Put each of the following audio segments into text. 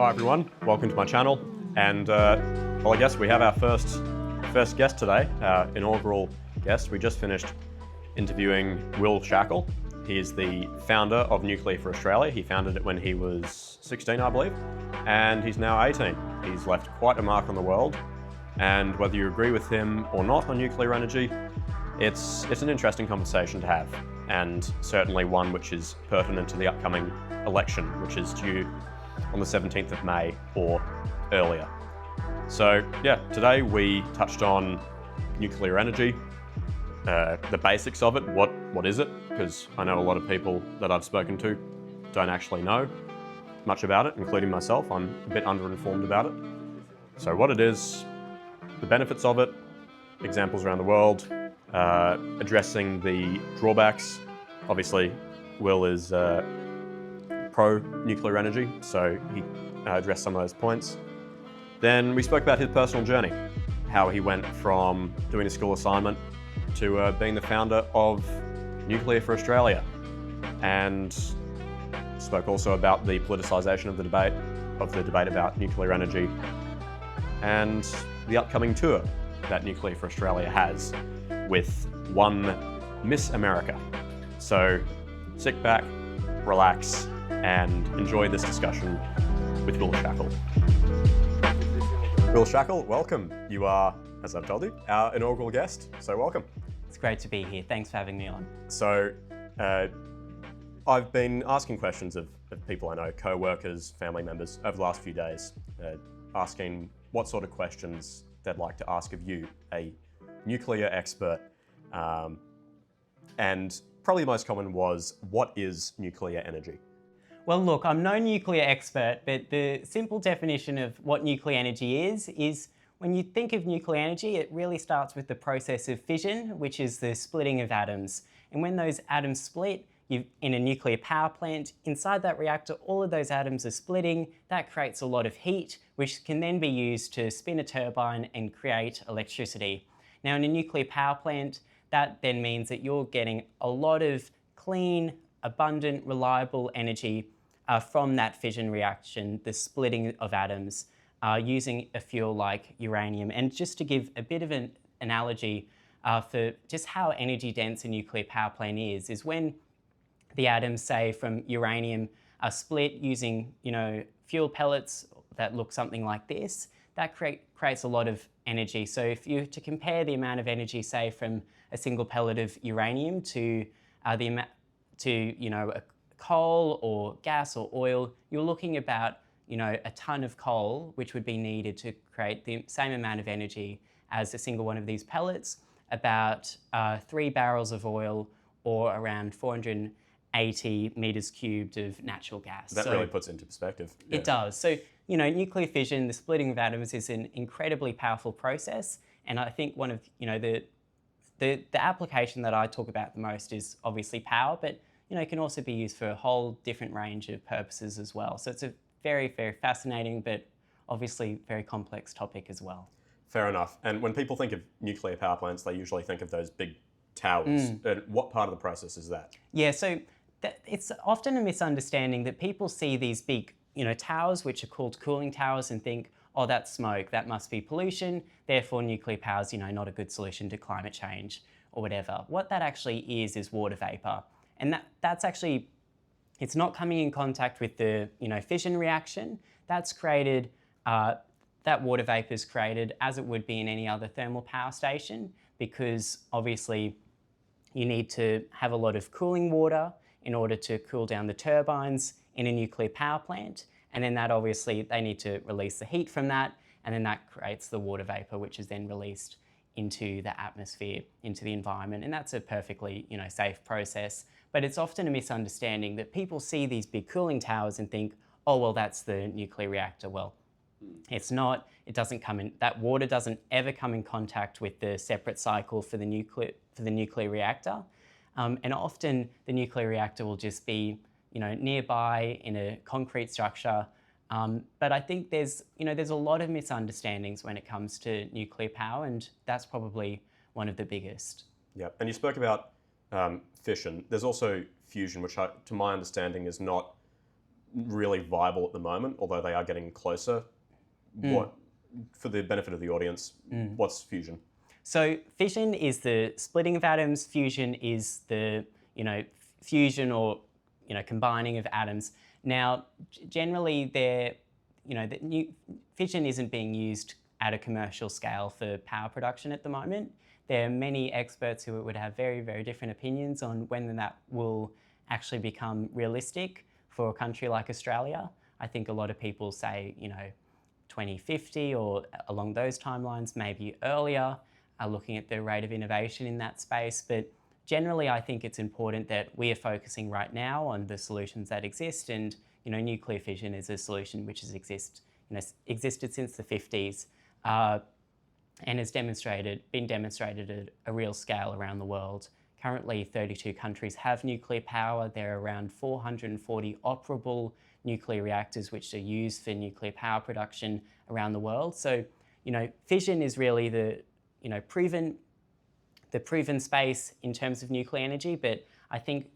Hi everyone, welcome to my channel. And well, I guess we have our first guest today, our inaugural guest. We just finished interviewing Will Shackel. He is the founder of Nuclear for Australia. He founded it when he was 16, I believe, and he's now 18. He's left quite a mark on the world. And whether you agree with him or not on nuclear energy, it's an interesting conversation to have, and certainly one which is pertinent to the upcoming election, which is due on the 17th of May or earlier. So yeah, today we touched on nuclear energy, the basics of it, what is it? Because I know a lot of people that I've spoken to don't actually know much about it, including myself. I'm a bit underinformed about it. So what it is, the benefits of it, examples around the world, addressing the drawbacks. Obviously, Will is pro-nuclear energy, so he addressed some of those points. Then we spoke about his personal journey, how he went from doing a school assignment to being the founder of Nuclear for Australia, and spoke also about the politicisation of the debate about nuclear energy and the upcoming tour that Nuclear for Australia has with one Miss America. So sit back, relax, and enjoy this discussion with Will Shackel. Will Shackel, welcome. You are, as I've told you, our inaugural guest, so welcome. It's great to be here. Thanks for having me on. So I've been asking questions of people I know, co-workers, family members, over the last few days, asking what sort of questions they'd like to ask of you, a nuclear expert. And probably the most common was, what is nuclear energy? Well, look, I'm no nuclear expert, but the simple definition of what nuclear energy is when you think of nuclear energy, it really starts with the process of fission, which is the splitting of atoms. And when those atoms split, in a nuclear power plant, inside that reactor, all of those atoms are splitting. That creates a lot of heat, which can then be used to spin a turbine and create electricity. Now, in a nuclear power plant, that then means that you're getting a lot of clean, abundant, reliable energy from that fission reaction, the splitting of atoms, using a fuel like uranium. And just to give a bit of an analogy for just how energy dense a nuclear power plant is when the atoms, say, from uranium are split using, fuel pellets that look something like this, that creates a lot of energy. So if you were to compare the amount of energy, say, from a single pellet of uranium to a coal or gas or oil, you're looking about a ton of coal, which would be needed to create the same amount of energy as a single one of these pellets, about 3 barrels of oil, or around 480 meters cubed of natural gas. That really puts it into perspective. Yeah. It does. So, nuclear fission, the splitting of atoms, is an incredibly powerful process. And I think one of, the application that I talk about the most is obviously power, but, it can also be used for a whole different range of purposes as well. So it's a very, very fascinating, but obviously very complex topic as well. Fair enough. And when people think of nuclear power plants, they usually think of those big towers. What part of the process is that? Yeah, so it's often a misunderstanding that people see these big, towers, which are called cooling towers, and think, oh, that's smoke, that must be pollution, therefore nuclear power is, not a good solution to climate change or whatever. What that actually is water vapor. And that's actually, it's not coming in contact with the, fission reaction. That's created, that water vapor is created as it would be in any other thermal power station, because obviously you need to have a lot of cooling water in order to cool down the turbines in a nuclear power plant. And then that obviously, they need to release the heat from that, and then that creates the water vapor, which is then released into the atmosphere, into the environment. And that's a perfectly, safe process. But it's often a misunderstanding that people see these big cooling towers and think, oh, well, that's the nuclear reactor. Well, it's not. It doesn't come in. That water doesn't ever come in contact with the separate cycle for the nuclear reactor. And often the nuclear reactor will just be, nearby in a concrete structure. But I think there's a lot of misunderstandings when it comes to nuclear power, and that's probably one of the biggest. Yeah, and you spoke about fission. There's also fusion, which to my understanding is not really viable at the moment, although they are getting closer. What, for the benefit of the audience, what's fusion? So fission is the splitting of atoms. Fusion is the fusion or combining of atoms. Now, generally, fission isn't being used at a commercial scale for power production at the moment. There are many experts who would have very, very different opinions on when that will actually become realistic for a country like Australia. I think a lot of people say, 2050 or along those timelines, maybe earlier, looking at the rate of innovation in that space. But generally, I think it's important that we are focusing right now on the solutions that exist, and nuclear fission is a solution which has existed since the 50s and has been demonstrated at a real scale around the world. Currently, 32 countries have nuclear power. There are around 440 operable nuclear reactors which are used for nuclear power production around the world. So, fission is really the proven space in terms of nuclear energy. But I think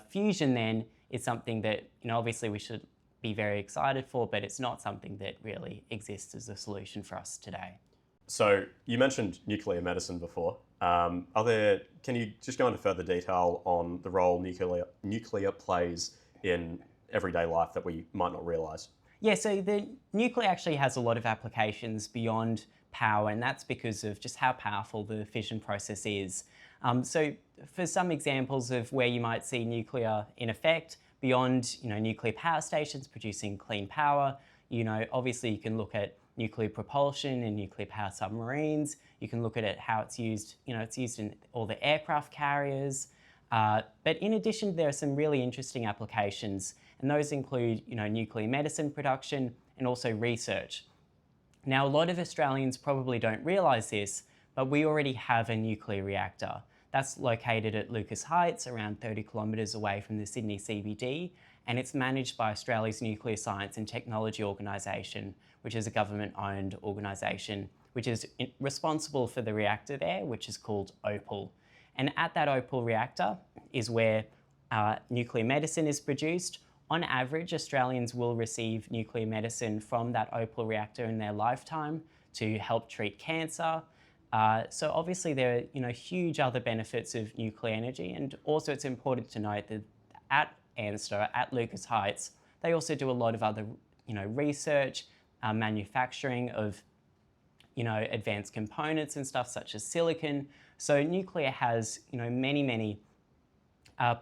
fusion then is something that obviously we should be very excited for, but it's not something that really exists as a solution for us today. So you mentioned nuclear medicine before. Can you just go into further detail on the role nuclear plays in everyday life that we might not realise? Yeah, so the nuclear actually has a lot of applications beyond power, and that's because of just how powerful the fission process is. So for some examples of where you might see nuclear in effect, beyond nuclear power stations producing clean power, obviously you can look at nuclear propulsion in nuclear power submarines. You can look at it how it's used. It's used in all the aircraft carriers. But in addition, there are some really interesting applications, and those include nuclear medicine production and also research. Now, a lot of Australians probably don't realise this, but we already have a nuclear reactor. That's located at Lucas Heights, around 30 kilometres away from the Sydney CBD, and it's managed by Australia's Nuclear Science and Technology Organisation, which is a government-owned organisation, which is responsible for the reactor there, which is called Opal. And at that Opal reactor is where nuclear medicine is produced. On average, Australians will receive nuclear medicine from that Opal reactor in their lifetime to help treat cancer. So obviously there are huge other benefits of nuclear energy, and also it's important to note that at ANSTO, at Lucas Heights, they also do a lot of other research, manufacturing of advanced components and stuff such as silicon. So nuclear has many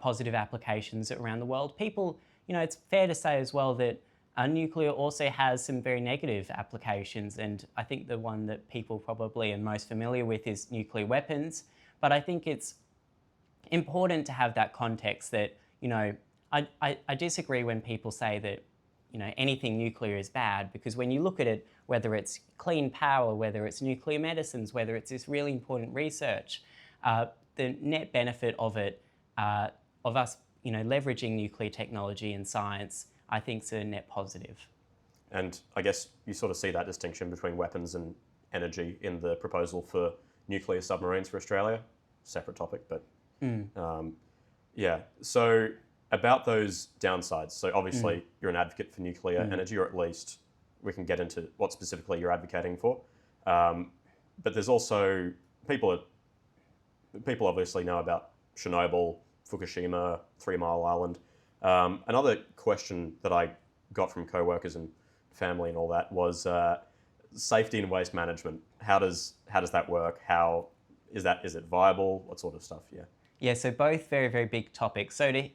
positive applications around the world. People, it's fair to say as well that nuclear also has some very negative applications, and I think the one that people probably are most familiar with is nuclear weapons. But I think it's important to have that context that I disagree when people say that anything nuclear is bad, because when you look at it, whether it's clean power, whether it's nuclear medicines, whether it's this really important research, the net benefit of it, of us leveraging nuclear technology and science, I think is a net positive. And I guess you sort of see that distinction between weapons and energy in the proposal for nuclear submarines for Australia. Separate topic, but yeah. So about those downsides. So obviously you're an advocate for nuclear energy, or at least we can get into what specifically you're advocating for. But there's also people obviously know about Chernobyl, Fukushima, 3 Mile Island. Another question that I got from co-workers and family and all that was safety and waste management. How does that work? How is it viable? What sort of stuff? Yeah, so both very, very big topics. So to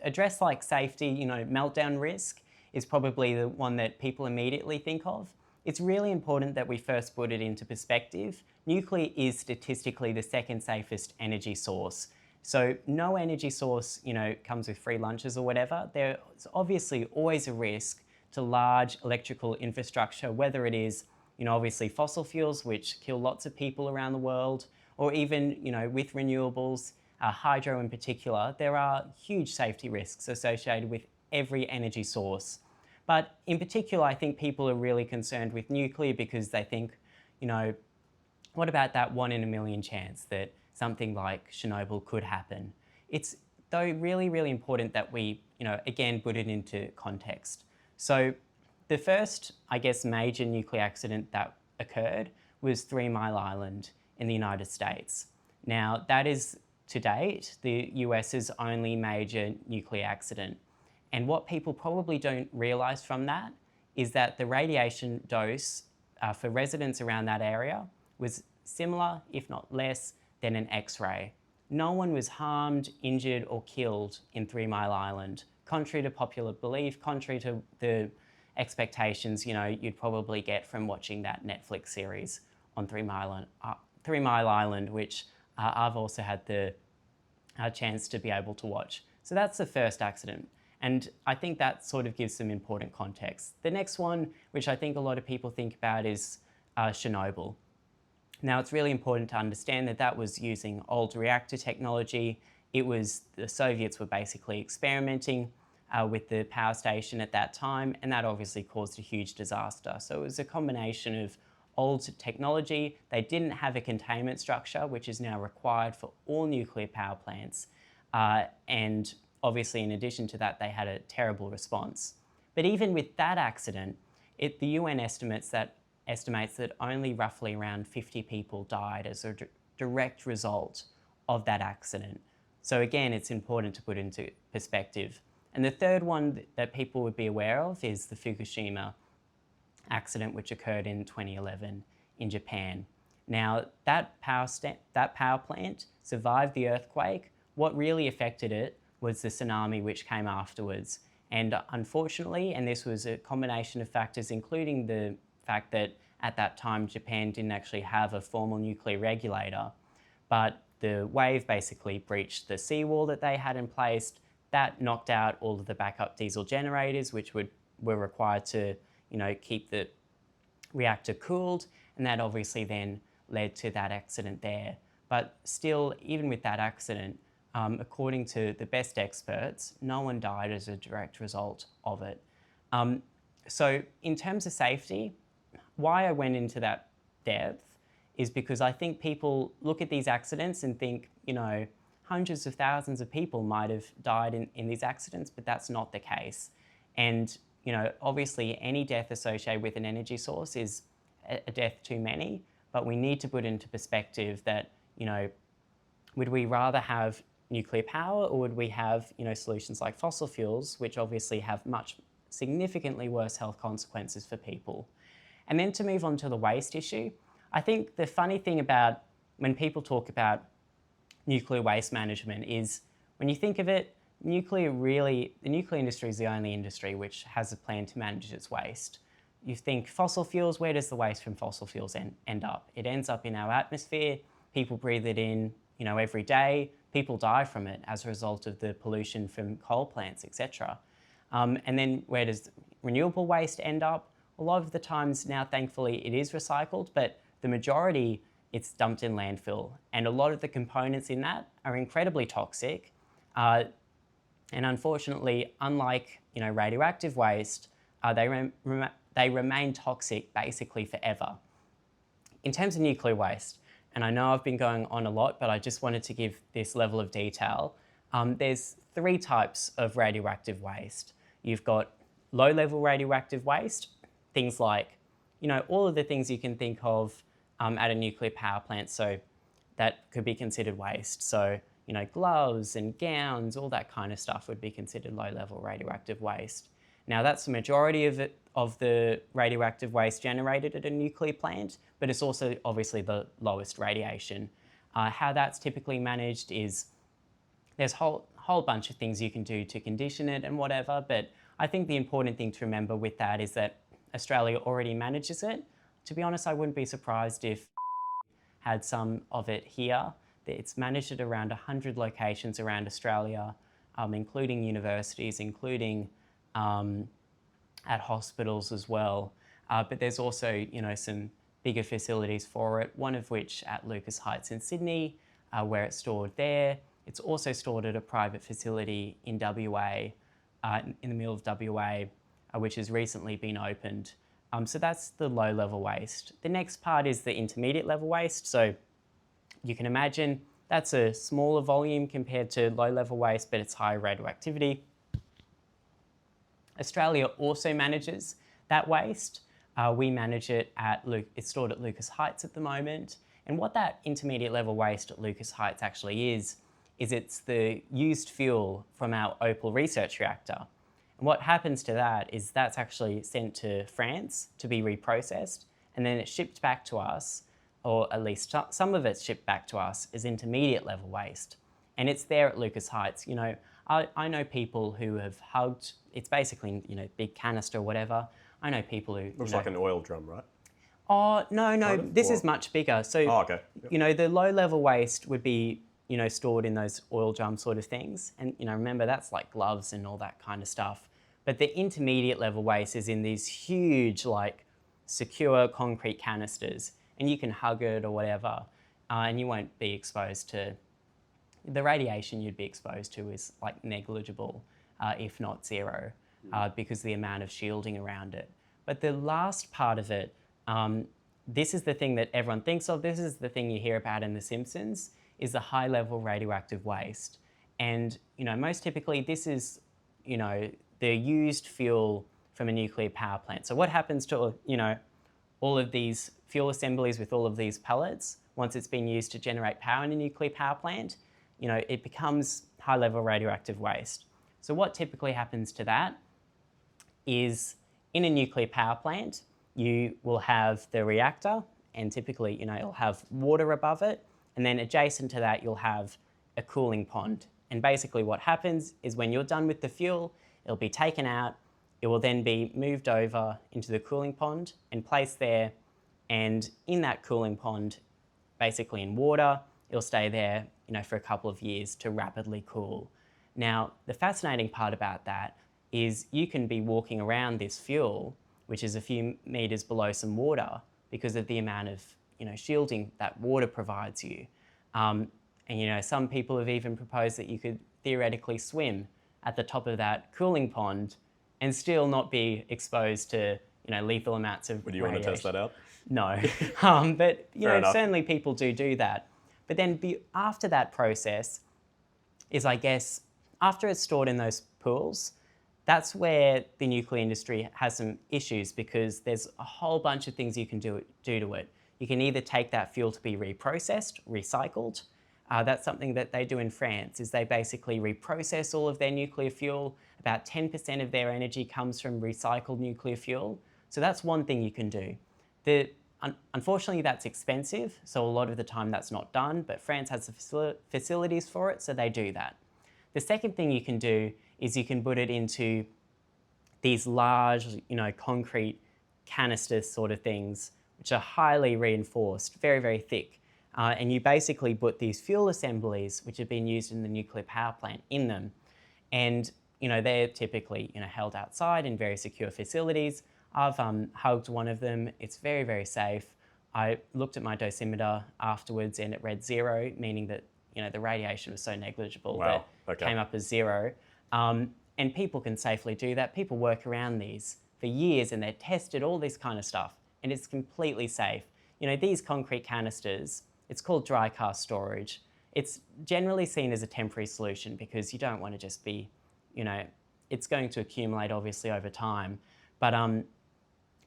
address like safety, meltdown risk is probably the one that people immediately think of. It's really important that we first put it into perspective. Nuclear is statistically the second safest energy source. So no energy source, comes with free lunches or whatever. There's obviously always a risk to large electrical infrastructure, whether it is, obviously fossil fuels, which kill lots of people around the world, or even, with renewables, hydro in particular. There are huge safety risks associated with every energy source. But in particular, I think people are really concerned with nuclear because they think, what about that 1 in a million chance that something like Chernobyl could happen? It's though really, really important that we again, put it into context. So the first, I guess, major nuclear accident that occurred was 3 Mile Island in the United States. Now, that is, to date, the US's only major nuclear accident. And what people probably don't realise from that is that the radiation dose for residents around that area was similar, if not less, than an X-ray. No one was harmed, injured, or killed in 3 Mile Island, contrary to popular belief, contrary to the expectations you'd probably get from watching that Netflix series on 3 Mile Island, which I've also had the chance to be able to watch. So that's the first accident. And I think that sort of gives some important context. The next one, which I think a lot of people think about, is Chernobyl. Now, it's really important to understand that that was using old reactor technology. The Soviets were basically experimenting with the power station at that time, and that obviously caused a huge disaster. So it was a combination of old technology. They didn't have a containment structure, which is now required for all nuclear power plants. And obviously, in addition to that, they had a terrible response. But even with that accident, the UN estimates that only roughly around 50 people died as a direct result of that accident. So again, it's important to put into perspective. And the third one that people would be aware of is the Fukushima accident, which occurred in 2011 in Japan. Now, that power plant survived the earthquake. What really affected it was the tsunami which came afterwards. And unfortunately, and this was a combination of factors, including the fact that at that time Japan didn't actually have a formal nuclear regulator, but the wave basically breached the seawall that they had in place. That knocked out all of the backup diesel generators, which were required to keep the reactor cooled, and that obviously then led to that accident there. But still, even with that accident, according to the best experts, no one died as a direct result of it. So in terms of safety, why I went into that depth is because I think people look at these accidents and think, hundreds of thousands of people might have died in these accidents, but that's not the case. And, obviously any death associated with an energy source is a death too many, but we need to put into perspective that, would we rather have nuclear power, or would we have, solutions like fossil fuels, which obviously have significantly worse health consequences for people? And then to move on to the waste issue, I think the funny thing about when people talk about nuclear waste management is, when you think of it, the nuclear industry is the only industry which has a plan to manage its waste. You think fossil fuels, where does the waste from fossil fuels end up? It ends up in our atmosphere. People breathe it in, every day. People die from it as a result of the pollution from coal plants, etc. And then where does renewable waste end up? A lot of the times now, thankfully, it is recycled, but the majority, it's dumped in landfill. And a lot of the components in that are incredibly toxic. And unfortunately, unlike radioactive waste, they remain toxic basically forever. In terms of nuclear waste, and I know I've been going on a lot, but I just wanted to give this level of detail. There's 3 types of radioactive waste. You've got low-level radioactive waste, things like, all of the things you can think of at a nuclear power plant, so that could be considered waste. So, gloves and gowns, all that kind of stuff would be considered low-level radioactive waste. Now, that's the majority of the radioactive waste generated at a nuclear plant, but it's also obviously the lowest radiation. How that's typically managed is there's a whole bunch of things you can do to condition it and whatever, but I think the important thing to remember with that is that Australia already manages it. To be honest, I wouldn't be surprised if had some of it here. It's managed at around 100 locations around Australia, including universities, including at hospitals as well. But there's also, some bigger facilities for it, one of which at Lucas Heights in Sydney, where it's stored there. It's also stored at a private facility in WA, in the middle of WA, which has recently been opened. So that's the low-level waste. The next part is the intermediate level waste. So you can imagine that's a smaller volume compared to low-level waste, but it's higher radioactivity. Australia also manages that waste. We manage it it's stored at Lucas Heights at the moment. And what that intermediate level waste at Lucas Heights actually is it's the used fuel from our Opal research reactor. And what happens to that is that's actually sent to France to be reprocessed, and then it's shipped back to us, or at least some of it's shipped back to us as intermediate level waste. And it's there at Lucas Heights. You know, I know people who have hugged, it's basically, you know, big canister or whatever. I know people who... Looks like an oil drum, right? Oh, no, this is much bigger. So, okay. You know, the low level waste would be, you know, stored in those oil drum sort of things. And, you know, remember that's like gloves and all that kind of stuff. But the intermediate level waste is in these huge, like, secure concrete canisters, and you can hug it or whatever, and you won't be exposed to, the radiation you'd be exposed to is like negligible, if not zero, because of the amount of shielding around it. But the last part of it, this is the thing that everyone thinks of, this is the thing you hear about in The Simpsons, is the high level radioactive waste. And, you know, most typically this is, you know, the used fuel from a nuclear power plant. So what happens to, you know, all of these fuel assemblies with all of these pellets, once it's been used to generate power in a nuclear power plant, you know, it becomes high-level radioactive waste. So what typically happens to that is in a nuclear power plant, you will have the reactor, and typically, you know, it'll have water above it, and then adjacent to that, you'll have a cooling pond. And basically what happens is when you're done with the fuel, it'll be taken out, it will then be moved over into the cooling pond and placed there, and in that cooling pond, basically in water, it'll stay there, you know, for a couple of years to rapidly cool. Now, the fascinating part about that is you can be walking around this fuel, which is a few meters below some water, because of the amount of, you know, shielding that water provides you. And, you know, some people have even proposed that you could theoretically swim at the top of that cooling pond and still not be exposed to, you know, lethal amounts of Would you radiation. want to test that out? No, but you know, certainly people do that. But then after that process is, I guess, after it's stored in those pools, that's where the nuclear industry has some issues, because there's a whole bunch of things you can do to it. You can either take that fuel to be reprocessed, recycled. That's something that they do in France, is they basically reprocess all of their nuclear fuel. About 10% of their energy comes from recycled nuclear fuel. So that's one thing you can do. Unfortunately, that's expensive, so a lot of the time that's not done, but France has the facilities for it, so they do that. The second thing you can do is you can put it into these large, you know, concrete canister sort of things, which are highly reinforced, very, very thick. And you basically put these fuel assemblies, which have been used in the nuclear power plant, in them. And, you know, they're typically, you know, held outside in very secure facilities. I've hugged one of them. It's very, very safe. I looked at my dosimeter afterwards and it read 0, meaning that, you know, the radiation was so negligible that it came up as 0. And people can safely do that. People work around these for years and they're tested, all this kind of stuff, and it's completely safe. You know, these concrete canisters, it's called dry cast storage. It's generally seen as a temporary solution because you don't want to just be, you know, it's going to accumulate obviously over time. But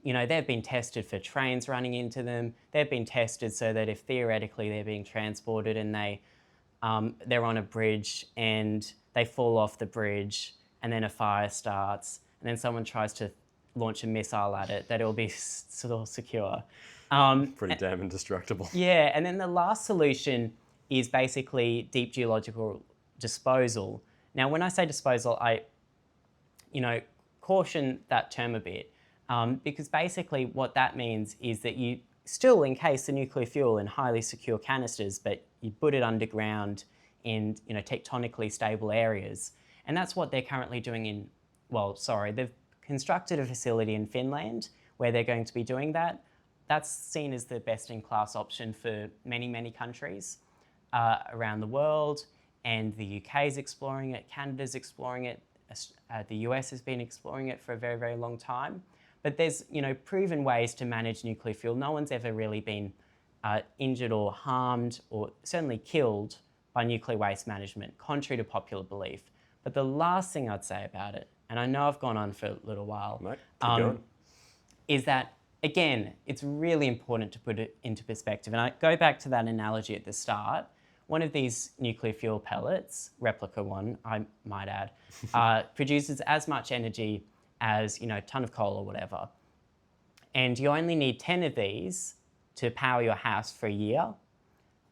you know, they've been tested for trains running into them. They've been tested so that if theoretically they're being transported and they're on a bridge and they fall off the bridge and then a fire starts and then someone tries to launch a missile at it, that it'll be still secure. Pretty damn indestructible. Yeah, and then the last solution is basically deep geological disposal. Now, when I say disposal, I, you know, caution that term a bit. Because basically what that means is that you still encase the nuclear fuel in highly secure canisters, but you put it underground in, you know, tectonically stable areas. And that's what they're currently doing they've constructed a facility in Finland where they're going to be doing that. That's seen as the best-in-class option for many, many countries around the world. And the UK is exploring it, Canada's exploring it, the US has been exploring it for a very, very long time. But there's, you know, proven ways to manage nuclear fuel. No one's ever really been injured or harmed or certainly killed by nuclear waste management, contrary to popular belief. But the last thing I'd say about it, and I know I've gone on for a little while, No, keep going. is that, again, it's really important to put it into perspective. And I go back to that analogy at the start. One of these nuclear fuel pellets, replica one, I might add, produces as much energy as, a ton of coal or whatever. And you only need 10 of these to power your house for a year.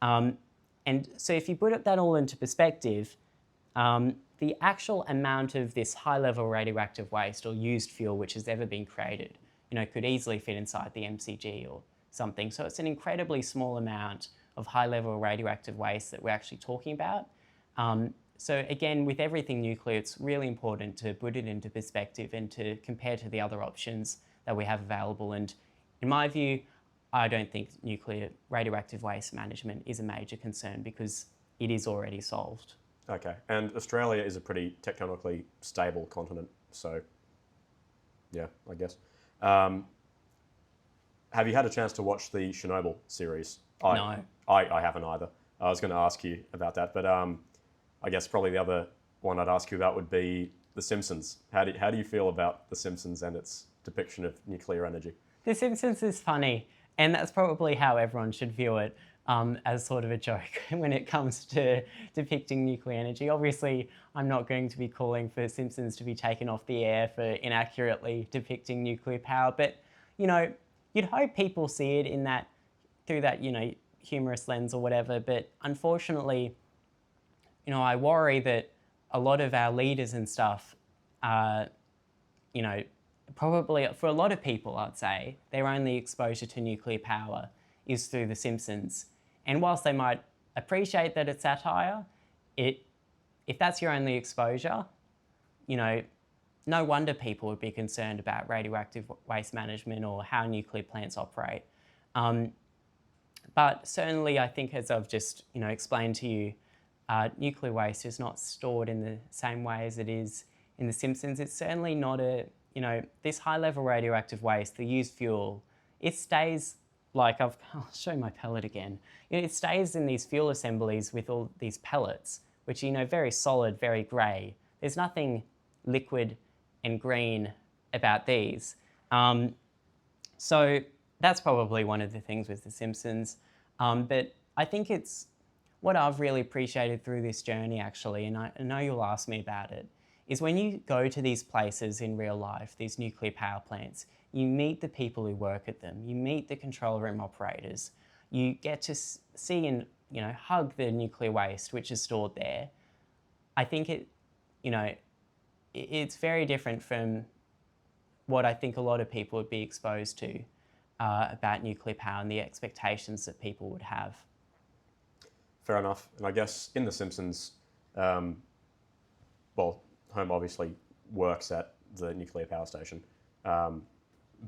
And so if you put that all into perspective, the actual amount of this high-level radioactive waste or used fuel which has ever been created, could easily fit inside the MCG or something. So it's an incredibly small amount of high-level radioactive waste that we're actually talking about. So again, with everything nuclear, it's really important to put it into perspective and to compare to the other options that we have available. And in my view, I don't think nuclear radioactive waste management is a major concern because it is already solved. Okay, and Australia is a pretty tectonically stable continent, so yeah, I guess. Have you had a chance to watch the Chernobyl series? No. I haven't either. I was going to ask you about that, but I guess probably the other one I'd ask you about would be The Simpsons. How do you feel about The Simpsons and its depiction of nuclear energy? The Simpsons is funny, and that's probably how everyone should view it, as sort of a joke when it comes to depicting nuclear energy. Obviously, I'm not going to be calling for Simpsons to be taken off the air for inaccurately depicting nuclear power, but, you'd hope people see it in that, through that, humorous lens or whatever, but unfortunately, I worry that a lot of our leaders and stuff, probably for a lot of people, I'd say, their only exposure to nuclear power is through The Simpsons. And whilst they might appreciate that it's satire, if that's your only exposure, no wonder people would be concerned about radioactive waste management or how nuclear plants operate. But certainly, I think, as I've just explained to you, nuclear waste is not stored in the same way as it is in The Simpsons. It's certainly not this high-level radioactive waste, the used fuel, it stays, like I'll show my pellet again. It stays in these fuel assemblies with all these pellets, which are very solid, very grey. There's nothing liquid and green about these. So that's probably one of the things with The Simpsons. But I think it's what I've really appreciated through this journey, actually, and I know you'll ask me about it, is when you go to these places in real life, these nuclear power plants, you meet the people who work at them, you meet the control room operators, you get to see and hug the nuclear waste which is stored there. I think it's very different from what I think a lot of people would be exposed to about nuclear power and the expectations that people would have. Fair enough. And I guess in The Simpsons, Homer obviously works at the nuclear power station,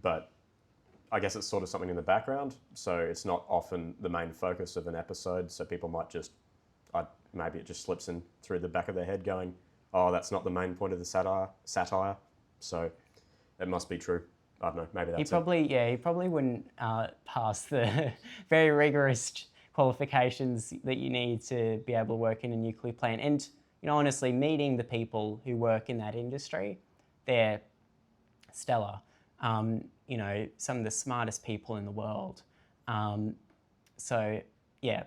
but I guess it's sort of something in the background, so it's not often the main focus of an episode, so people might just, maybe it just slips in through the back of their head going, oh, that's not the main point of the satire, so it must be true. I don't know, maybe that's he probably wouldn't pass the very rigorous qualifications that you need to be able to work in a nuclear plant. And honestly, meeting the people who work in that industry, they're stellar. Some of the smartest people in the world. So yeah,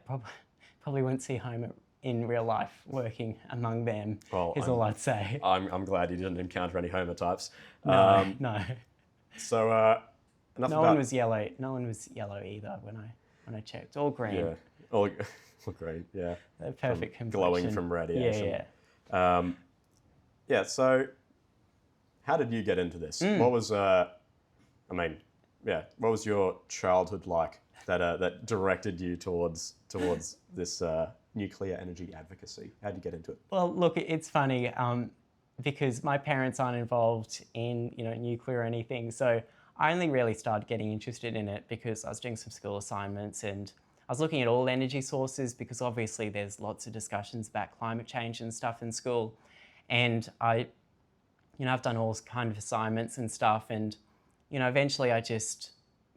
probably wouldn't see Homer in real life working among them, is all I'd say. I'm glad you didn't encounter any Homer types. No. So enough no about... one was yellow. No one was yellow either when I checked. All green. Yeah, all green. Yeah. They're perfect complexion. Glowing from radiation. Yeah. So how did you get into this? What was what was your childhood like that directed you towards this nuclear energy advocacy? How did you get into it? Well, look, it's funny because my parents aren't involved in nuclear or anything, so I only really started getting interested in it because I was doing some school assignments and I was looking at all energy sources because obviously there's lots of discussions about climate change and stuff in school, and I've done all kind of assignments and stuff, and eventually I just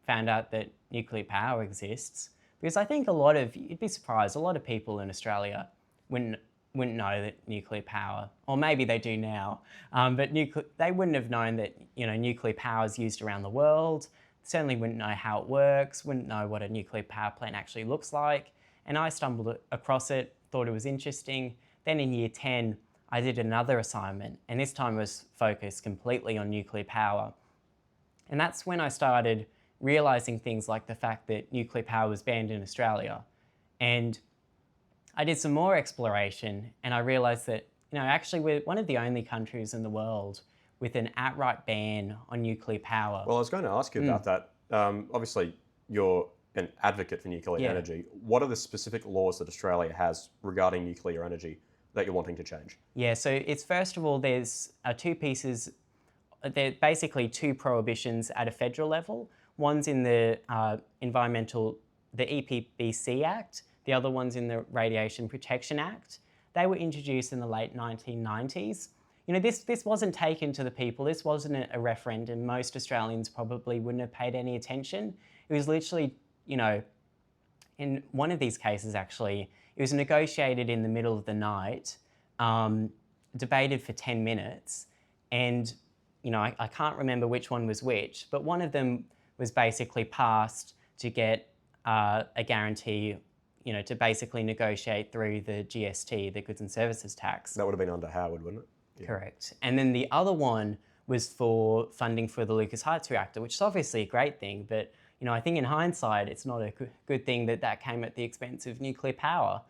found out that nuclear power exists because I think you'd be surprised, a lot of people in Australia wouldn't wouldn't know that nuclear power, or maybe they do now, but they wouldn't have known that nuclear power is used around the world. Certainly wouldn't know how it works, wouldn't know what a nuclear power plant actually looks like. And I stumbled across it, thought it was interesting. Then in year 10, I did another assignment, and this time was focused completely on nuclear power. And that's when I started realising things like the fact that nuclear power was banned in Australia. And I did some more exploration, and I realised that actually we're one of the only countries in the world with an outright ban on nuclear power. Well, I was going to ask you about that. Obviously, you're an advocate for nuclear energy. What are the specific laws that Australia has regarding nuclear energy that you're wanting to change? Yeah, so it's first of all, there's two pieces. They're basically two prohibitions at a federal level. One's in the the EPBC Act. The other one's in the Radiation Protection Act. They were introduced in the late 1990s. This wasn't taken to the people. This wasn't a referendum. Most Australians probably wouldn't have paid any attention. It was literally, in one of these cases actually, it was negotiated in the middle of the night, debated for 10 minutes, and I can't remember which one was which, but one of them was basically passed to get a guarantee, to basically negotiate through the GST, the Goods and Services Tax. That would have been under Howard, wouldn't it? Yeah. Correct. And then the other one was for funding for the Lucas Heights reactor, which is obviously a great thing, but I think in hindsight, it's not a good thing that came at the expense of nuclear power.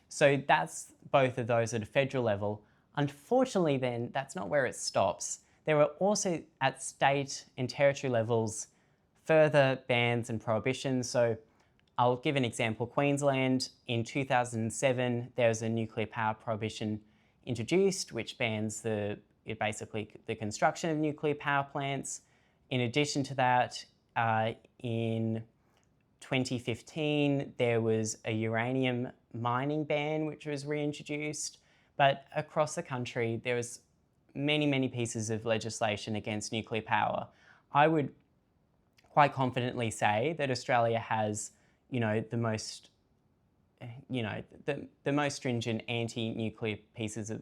So that's both of those at a federal level. Unfortunately, then, that's not where it stops. There are also, at state and territory levels, further bans and prohibitions. So I'll give an example. Queensland, in 2007, there was a nuclear power prohibition introduced, which bans basically the construction of nuclear power plants. In addition to that, in 2015, there was a uranium mining ban, which was reintroduced. But across the country, there was many pieces of legislation against nuclear power. I would quite confidently say that Australia has, the most, the most stringent anti-nuclear pieces of,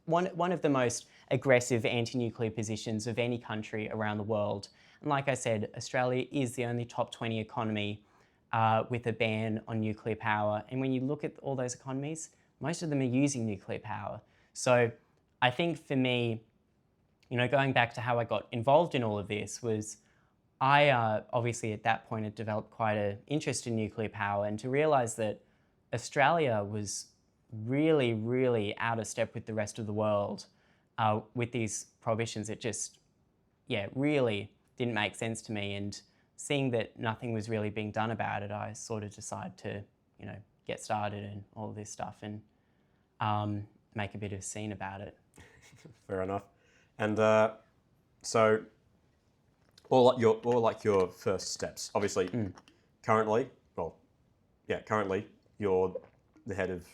one of the most aggressive anti-nuclear positions of any country around the world. And like I said, Australia is the only top 20 economy with a ban on nuclear power. And when you look at all those economies, most of them are using nuclear power. So I think for me, going back to how I got involved in all of this was I obviously at that point had developed quite an interest in nuclear power, and to realise that Australia was really out of step with the rest of the world with these prohibitions, it just, really didn't make sense to me. And seeing that nothing was really being done about it, I sort of decided to, get started and all of this stuff and make a bit of a scene about it. Fair enough. And so, all your first steps. Obviously, currently you're the head of,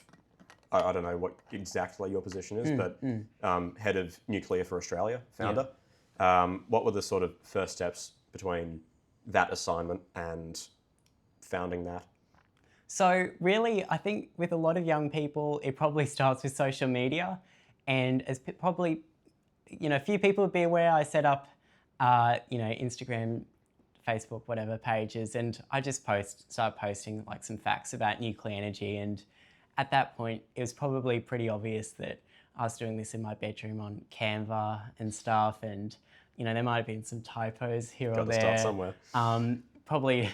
I don't know what exactly your position is, but head of Nuclear for Australia, founder. Yeah. What were the sort of first steps between that assignment and founding that? So really, I think with a lot of young people, it probably starts with social media. And as probably, a few people would be aware, I set up, Instagram, Facebook, whatever pages, and I just start posting like some facts about nuclear energy. And at that point, it was probably pretty obvious that I was doing this in my bedroom on Canva and stuff. And, there might have been some typos here or there. Got to start somewhere. Probably,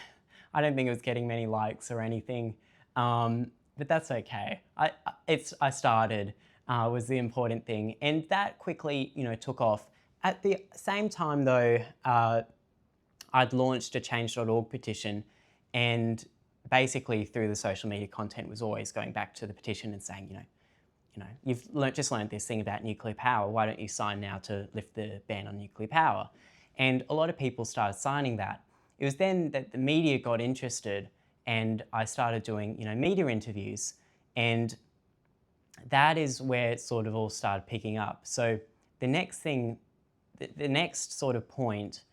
I don't think it was getting many likes or anything, but that's okay. I started was the important thing, and that quickly, took off. At the same time, though, I'd launched a change.org petition, and basically through the social media content was always going back to the petition and saying, you've just learned this thing about nuclear power. Why don't you sign now to lift the ban on nuclear power? And a lot of people started signing that. It was then that the media got interested, and I started doing, media interviews, and that is where it sort of all started picking up. So the next thing, the next sort of point,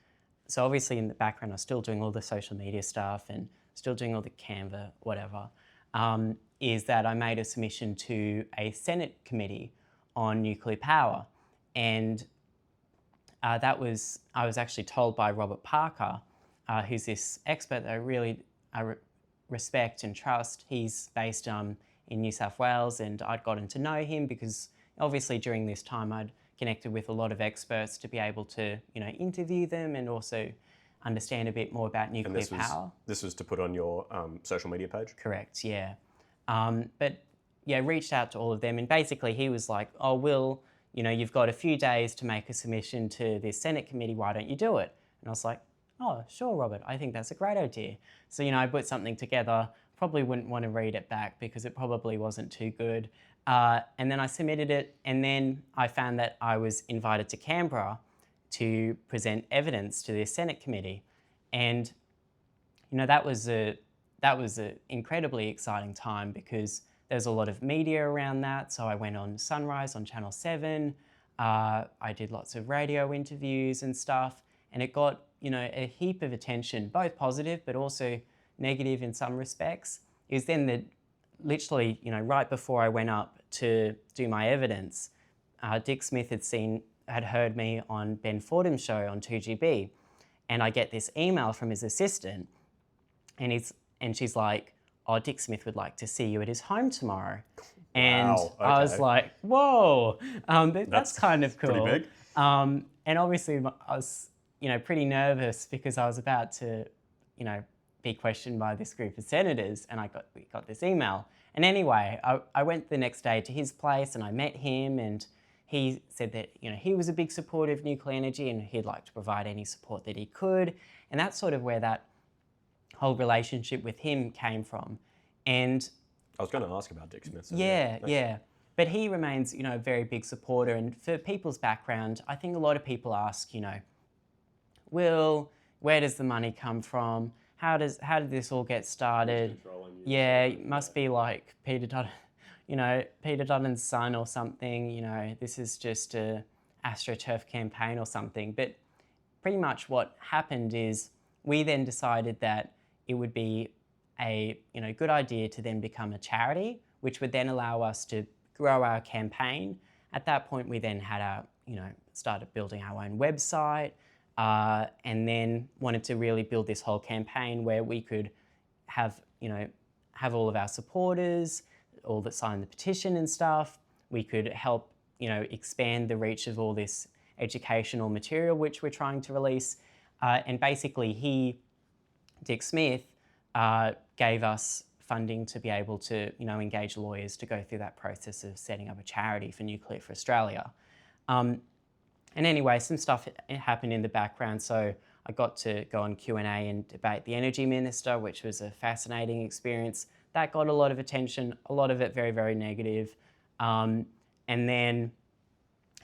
so obviously in the background, I was still doing all the social media stuff and still doing all the Canva, whatever. is that I made a submission to a Senate committee on nuclear power. And I was actually told by Robert Parker, who's this expert that I respect and trust. He's based in New South Wales, and I'd gotten to know him because obviously during this time I'd connected with a lot of experts to be able to, interview them and also understand a bit more about nuclear power. This was to put on your social media page? Correct, yeah. But yeah, reached out to all of them, and basically he was like, oh, Will, you've got a few days to make a submission to this Senate committee, why don't you do it? And I was like, oh, sure, Robert, I think that's a great idea. So, I put something together, probably wouldn't want to read it back because it probably wasn't too good. And then I submitted it, and then I found that I was invited to Canberra to present evidence to this Senate committee. And, that was an incredibly exciting time because there's a lot of media around that. So I went on Sunrise on Channel 7. I did lots of radio interviews and stuff, and it got, a heap of attention, both positive but also negative in some respects. It was then that literally, right before I went up to do my evidence, Dick Smith had heard me on Ben Fordham's show on 2GB, and I get this email from his assistant, and she's like, oh, Dick Smith would like to see you at his home tomorrow. And wow, okay. I was like, whoa, that's kind of cool. Pretty big. And obviously I was, pretty nervous because I was about to, be questioned by this group of senators, and we got this email. And anyway, I went the next day to his place and I met him, and he said that, he was a big supporter of nuclear energy and he'd like to provide any support that he could. And that's sort of where that whole relationship with him came from. And I was going to ask about Dick Smith. Yeah. But he remains, a very big supporter. And for people's background, I think a lot of people ask, Will, where does the money come from? How did this all get started? Yeah, it must be like Peter Dutton's son or something. This is just a AstroTurf campaign or something. But pretty much what happened is we then decided that it would be a good idea to then become a charity, which would then allow us to grow our campaign. At that point, we then had started building our own website, and then wanted to really build this whole campaign where we could have all of our supporters, all that signed the petition and stuff. We could help, expand the reach of all this educational material which we're trying to release. And basically Dick Smith, gave us funding to be able to, engage lawyers to go through that process of setting up a charity for Nuclear for Australia. And anyway, some stuff happened in the background. So I got to go on Q&A and debate the Energy Minister, which was a fascinating experience. That got a lot of attention, a lot of it very, very negative. And then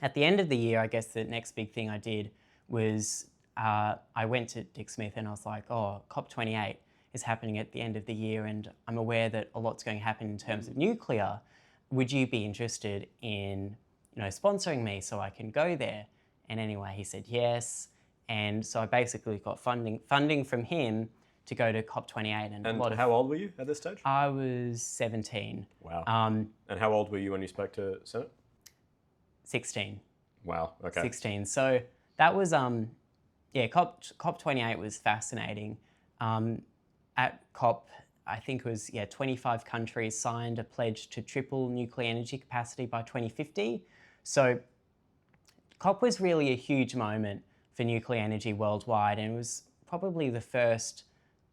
at the end of the year, I guess the next big thing I did was I went to Dick Smith and I was like, oh, COP28 is happening at the end of the year, and I'm aware that a lot's going to happen in terms of nuclear. Would you be interested in, sponsoring me so I can go there? And anyway, he said yes. And so I basically got funding from him to go to COP28. And how old were you at this stage? I was 17. Wow. And how old were you when you spoke to Senate? 16. Wow, okay. 16. So that was, COP28 was fascinating. At COP, I think it was 25 countries signed a pledge to triple nuclear energy capacity by 2050. So COP was really a huge moment for nuclear energy worldwide, and it was probably the first,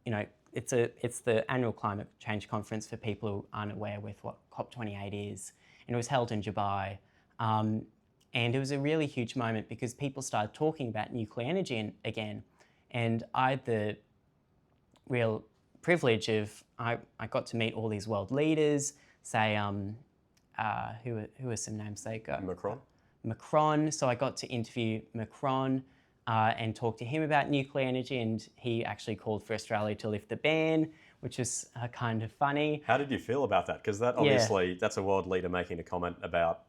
it's the annual climate change conference for people who aren't aware with what COP28 is, and it was held in Dubai. And it was a really huge moment because people started talking about nuclear energy again. And I had the real privilege of, I got to meet all these world leaders, say, who are some names they got? Macron. So I got to interview Macron and talk to him about nuclear energy, and he actually called for Australia to lift the ban, which was kind of funny. How did you feel about that? Because that obviously, that's a world leader making a comment about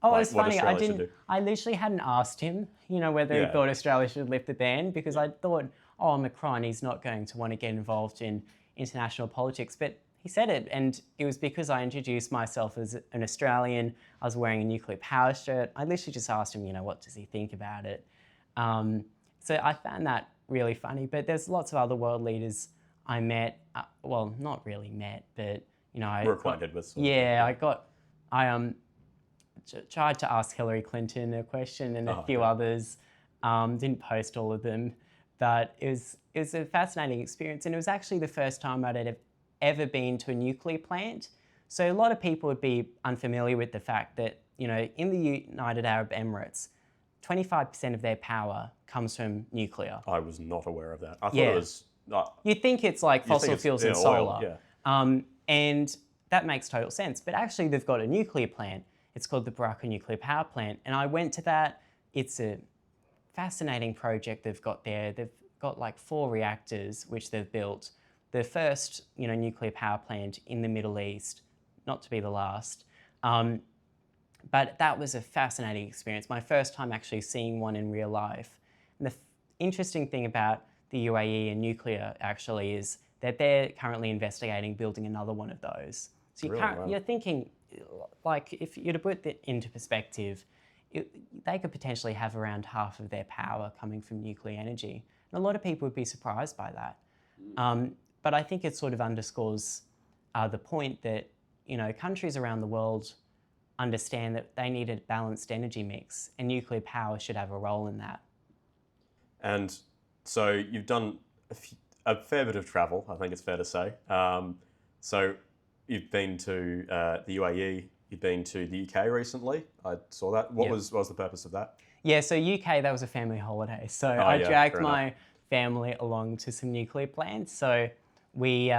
it was funny. I literally hadn't asked him, whether he thought Australia should lift the ban, because I thought, Macron, he's not going to want to get involved in international politics. But he said it, and it was because I introduced myself as an Australian. I was wearing a nuclear power shirt. I literally just asked him, what does he think about it? So I found that really funny. But there's lots of other world leaders I met. Well, not really met, but We're acquainted with. Yeah, I tried to ask Hillary Clinton a question and a few others. Didn't post all of them, but it was a fascinating experience, and it was actually the first time I'd ever been to a nuclear plant. So a lot of people would be unfamiliar with the fact that in the United Arab Emirates, 25% of their power comes from nuclear. I was not aware of that. I thought it was. You'd think it's like fossil fuels and solar. Oil, yeah. And that makes total sense. But actually, they've got a nuclear plant. It's called the Baraka Nuclear Power Plant. And I went to that. It's a fascinating project they've got there. They've got like 4 reactors, which they've built. The first, nuclear power plant in the Middle East, not to be the last. But that was a fascinating experience. My first time actually seeing one in real life. And the interesting thing about the UAE and nuclear actually is that they're currently investigating building another one of those. So you're thinking, like, if you're to put that into perspective, they could potentially have around half of their power coming from nuclear energy. And a lot of people would be surprised by that. But I think it sort of underscores the point that, countries around the world understand that they need a balanced energy mix, and nuclear power should have a role in that. And so you've done a fair bit of travel, I think it's fair to say. So you've been to the UAE, you've been to the UK recently. I saw that. What was the purpose of that? Yeah, so UK, that was a family holiday. So I dragged my family along to some nuclear plants. So we,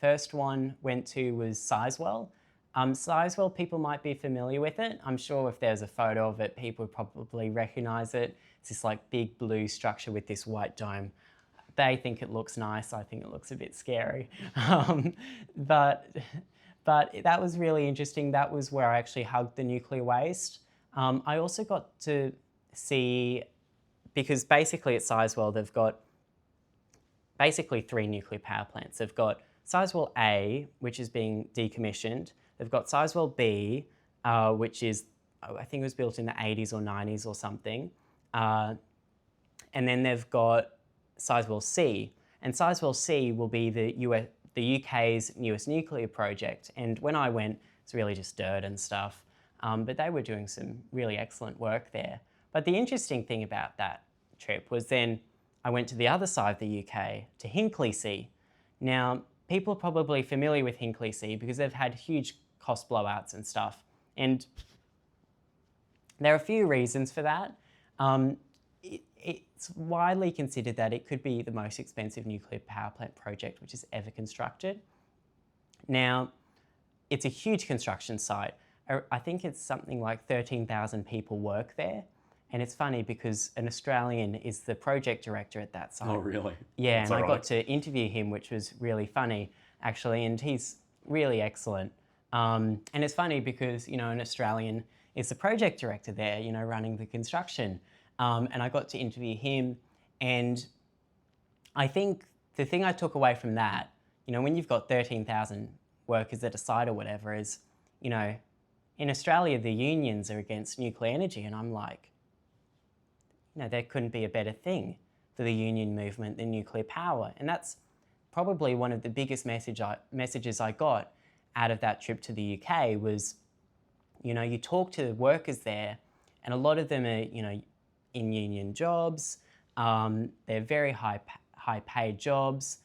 first one went to was Sizewell. Sizewell, people might be familiar with it. I'm sure if there's a photo of it, people would probably recognise it. It's this like big blue structure with this white dome. They think it looks nice. I think it looks a bit scary. But that was really interesting. That was where I actually hugged the nuclear waste. I also got to see, because basically at Sizewell, they've got basically 3 nuclear power plants. They've got Sizewell A, which is being decommissioned. They've got Sizewell B, which is, I think it was built in the 80s or 90s or something. And then they've got Sizewell C. And Sizewell C will be the UK's newest nuclear project. And when I went, it's really just dirt and stuff. But they were doing some really excellent work there. But the interesting thing about that trip was then I went to the other side of the UK, to Hinkley C. Now, people are probably familiar with Hinkley C because they've had huge cost blowouts and stuff. And there are a few reasons for that. It's widely considered that it could be the most expensive nuclear power plant project which is ever constructed. Now, it's a huge construction site. I think it's something like 13,000 people work there. And it's funny because an Australian is the project director at that site. Oh, really? Yeah, That's and ironic. I got to interview him, which was really funny, actually, and he's really excellent. And it's funny because, an Australian is the project director there, running the construction. And I got to interview him, and I think the thing I took away from that, when you've got 13,000 workers at a site or whatever, is, in Australia, the unions are against nuclear energy, and I'm like, there couldn't be a better thing for the union movement than nuclear power. And that's probably one of the biggest messages I got out of that trip to the UK was, you talk to workers there, and a lot of them are, in union jobs. They're very high paid jobs,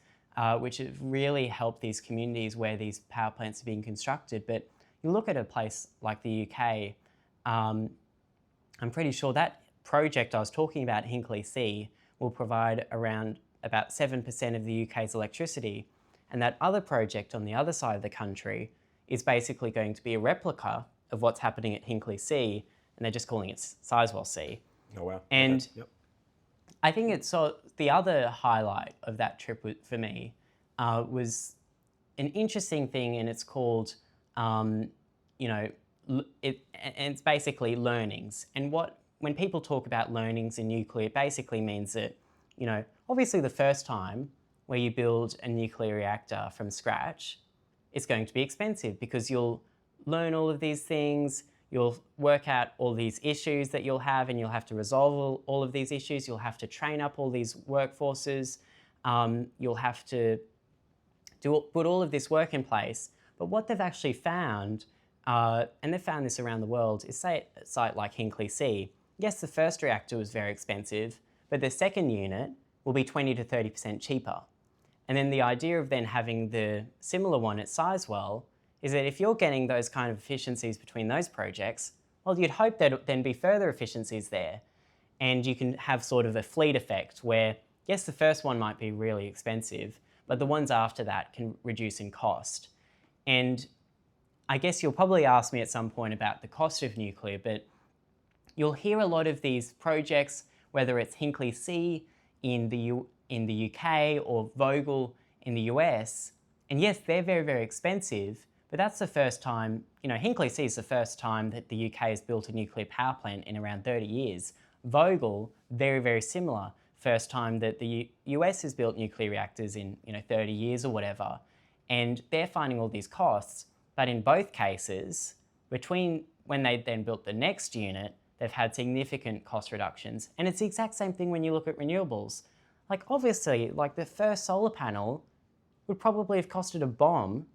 which have really helped these communities where these power plants are being constructed. But you look at a place like the UK, I'm pretty sure that project I was talking about, Hinkley C, will provide around about 7% of the UK's electricity. And that other project on the other side of the country is basically going to be a replica of what's happening at Hinkley C, and they're just calling it Sizewell C. Oh, wow. And okay. Yep. I think the other highlight of that trip for me was an interesting thing, and it's called, it's basically learnings. And when people talk about learnings in nuclear, it basically means that, obviously the first time where you build a nuclear reactor from scratch, it's going to be expensive because you'll learn all of these things, you'll work out all these issues that you'll have, and you'll have to resolve all of these issues. You'll have to train up all these workforces. You'll have to put all of this work in place. But what they've actually found, and they've found this around the world, is say a site like Hinkley C. Yes, the first reactor was very expensive, but the second unit will be 20 to 30% cheaper. And then the idea of then having the similar one at Sizewell is that if you're getting those kind of efficiencies between those projects, well, you'd hope there'd then be further efficiencies there. And you can have sort of a fleet effect where, yes, the first one might be really expensive, but the ones after that can reduce in cost. And I guess you'll probably ask me at some point about the cost of nuclear, but you'll hear a lot of these projects, whether it's Hinkley C in the UK or Vogel in the US, and yes, they're very, very expensive, but that's the first time, Hinkley C is the first time that the UK has built a nuclear power plant in around 30 years. Vogel, very, very similar. First time that the US has built nuclear reactors in 30 years or whatever. And they're finding all these costs, but in both cases, between when they then built the next unit, they've had significant cost reductions. And it's the exact same thing when you look at renewables. Like obviously, like the first solar panel would probably have costed a bomb,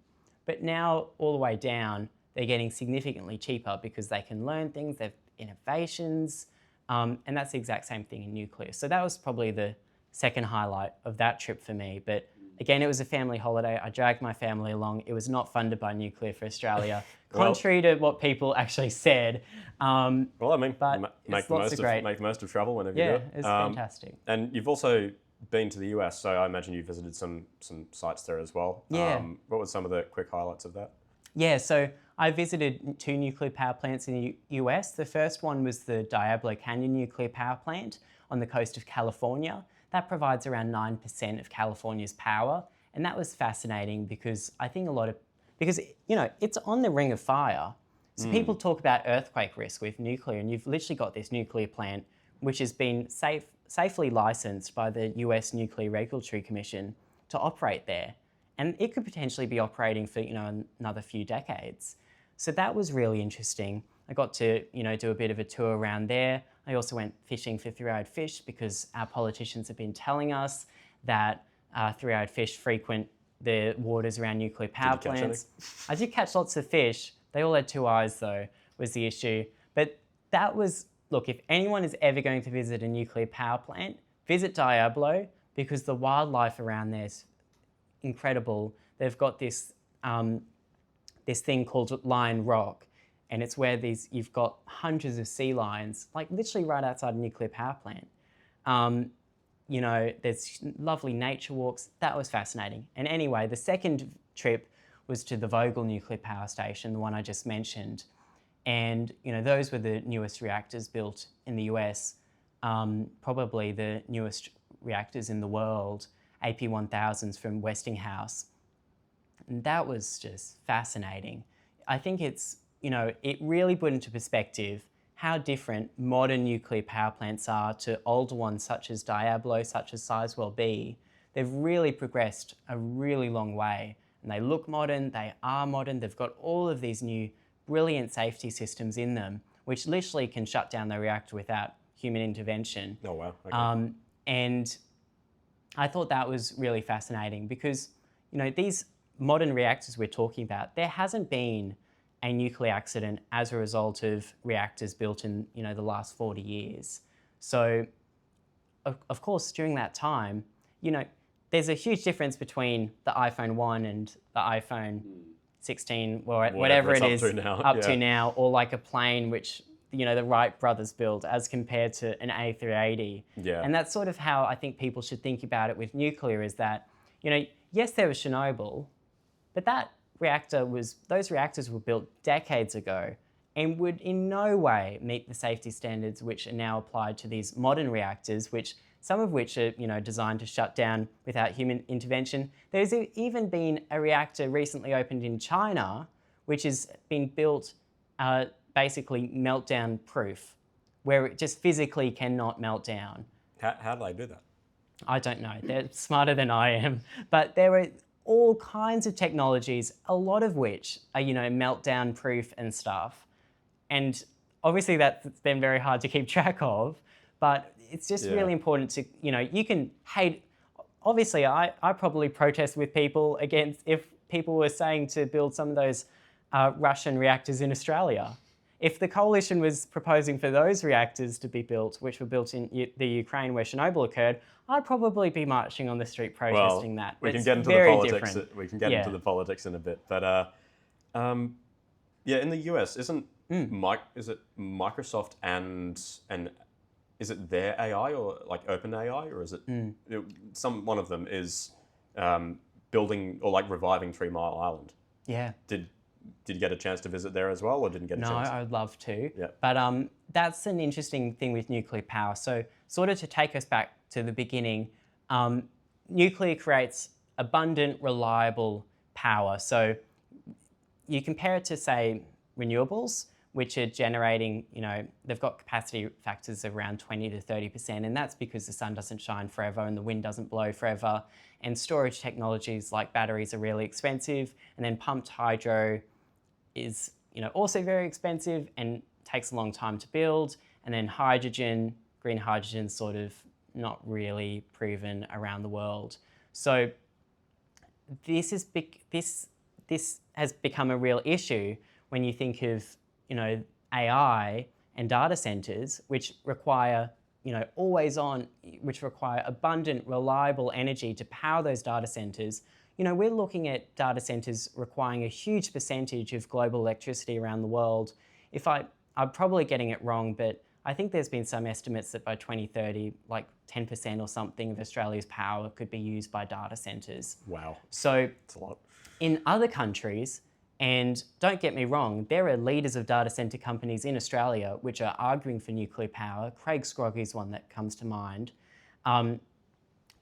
but now all the way down, they're getting significantly cheaper because they can learn things, they have innovations, and that's the exact same thing in nuclear. So that was probably the second highlight of that trip for me. But again, it was a family holiday. I dragged my family along. It was not funded by Nuclear for Australia, contrary to what people actually said. Well, I mean, but make the most of travel whenever you do it. Yeah, it's fantastic. And you've also been to the US, so I imagine you visited some sites there as well. Yeah. What were some of the quick highlights of that? Yeah, so I visited 2 nuclear power plants in the US. The first one was the Diablo Canyon nuclear power plant on the coast of California. That provides around 9% of California's power. And that was fascinating because I think it's on the ring of fire. So people talk about earthquake risk with nuclear, and you've literally got this nuclear plant which has been safely licensed by the US Nuclear Regulatory Commission to operate there. And it could potentially be operating for another few decades. So that was really interesting. I got to do a bit of a tour around there. I also went fishing for three-eyed fish because our politicians have been telling us that three-eyed fish frequent the waters around nuclear power plants. I did catch lots of fish. They all had 2 eyes though, was the issue. But that was, look, if anyone is ever going to visit a nuclear power plant, visit Diablo because the wildlife around there is incredible. They've got this thing called Lion Rock, and it's where you've got hundreds of sea lions, like literally right outside a nuclear power plant. There's lovely nature walks. That was fascinating. And anyway, the second trip was to the Vogel nuclear power station, the one I just mentioned. And those were the newest reactors built in the US, probably the newest reactors in the world, AP1000s from Westinghouse. And that was just fascinating. I think it really put into perspective how different modern nuclear power plants are to older ones such as Diablo, such as Sizewell B. They've really progressed a really long way. And they look modern, they are modern, they've got all of these new brilliant safety systems in them, which literally can shut down the reactor without human intervention. Oh, wow. Okay. And I thought that was really fascinating because, these modern reactors we're talking about, there hasn't been a nuclear accident as a result of reactors built in, the last 40 years. So, of course, during that time, there's a huge difference between the iPhone 1 and the iPhone 16, whatever it is, up to now, or like a plane which, the Wright brothers built as compared to an A380. Yeah. And that's sort of how I think people should think about it with nuclear is that, yes, there was Chernobyl, but those reactors were built decades ago and would in no way meet the safety standards which are now applied to these modern reactors, some of which are designed to shut down without human intervention. There's even been a reactor recently opened in China, which has been built basically meltdown proof, where it just physically cannot melt down. How do they do that? I don't know. They're smarter than I am. But there were all kinds of technologies, a lot of which are, meltdown proof and stuff. And obviously that's then very hard to keep track of, but it's just really important to, you can hate, obviously I probably protest with people against if people were saying to build some of those Russian reactors in Australia. If the coalition was proposing for those reactors to be built, which were built in the Ukraine where Chernobyl occurred, I'd probably be marching on the street protesting that. We can It's get into the very politics. different. We can get into the politics in a bit, but in the US, is it Microsoft and is it their AI or like Open AI, or is it one of them is building or like reviving 3 Mile Island? Yeah. Did you get a chance to visit there as well, or didn't get a chance? No, I would love to. Yeah. But that's an interesting thing with nuclear power. So sort of to take us back to the beginning, nuclear creates abundant, reliable power. So you compare it to, say, renewables, which are generating, they've got capacity factors of around 20 to 30%, and that's because the sun doesn't shine forever and the wind doesn't blow forever. And storage technologies like batteries are really expensive, and then pumped hydro is, also very expensive and takes a long time to build. And then hydrogen, green hydrogen, sort of not really proven around the world. So this has become a real issue when you think of, AI and data centers, which require, always on, which require abundant, reliable energy to power those data centers. We're looking at data centers requiring a huge percentage of global electricity around the world. I'm probably getting it wrong, but I think there's been some estimates that by 2030, like 10% or something of Australia's power could be used by data centers. Wow. So that's a lot. In other countries, and don't get me wrong, there are leaders of data center companies in Australia which are arguing for nuclear power. Craig Scroggie is one that comes to mind. But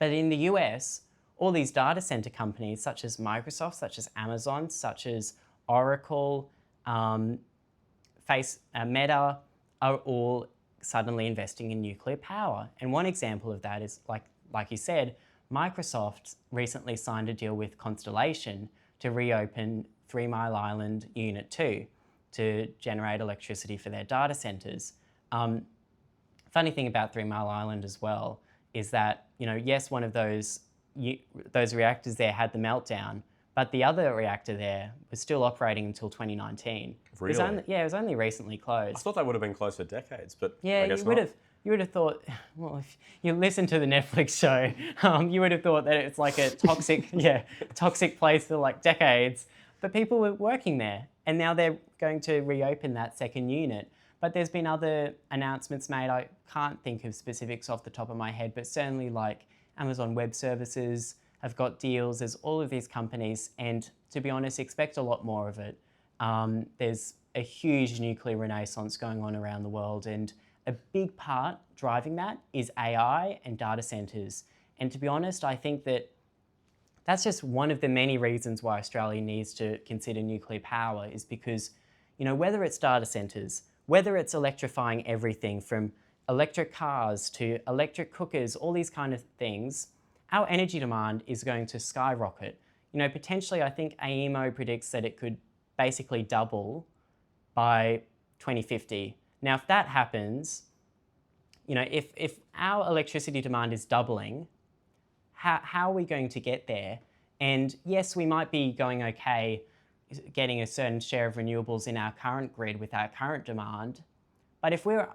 in the US, all these data center companies, such as Microsoft, such as Amazon, such as Oracle, Meta, are all suddenly investing in nuclear power. And one example of that is, like you said, Microsoft recently signed a deal with Constellation to reopen 3 Mile Island Unit 2 to generate electricity for their data centers. Funny thing about 3 Mile Island as well is that, yes, one of those reactors there had the meltdown, but the other reactor there was still operating until 2019. Really? It was only recently closed. I thought that would have been closed for decades, but yeah, I guess you would have thought, well, if you listen to the Netflix show, you would have thought that it's like a toxic, toxic place for like decades. But people were working there, and now they're going to reopen that second unit. But there's been other announcements made. I can't think of specifics off the top of my head, but certainly like Amazon Web Services have got deals. There's all of these companies, and to be honest, expect a lot more of it. There's a huge nuclear renaissance going on around the world, and a big part driving that is AI and data centers. And to be honest, I think that that's just one of the many reasons why Australia needs to consider nuclear power, is because, whether it's data centers, whether it's electrifying everything from electric cars to electric cookers, all these kind of things, our energy demand is going to skyrocket. Potentially, I think AEMO predicts that it could basically double by 2050. Now, if that happens, if our electricity demand is doubling, how are we going to get there? And yes, we might be going okay getting a certain share of renewables in our current grid with our current demand, but if we're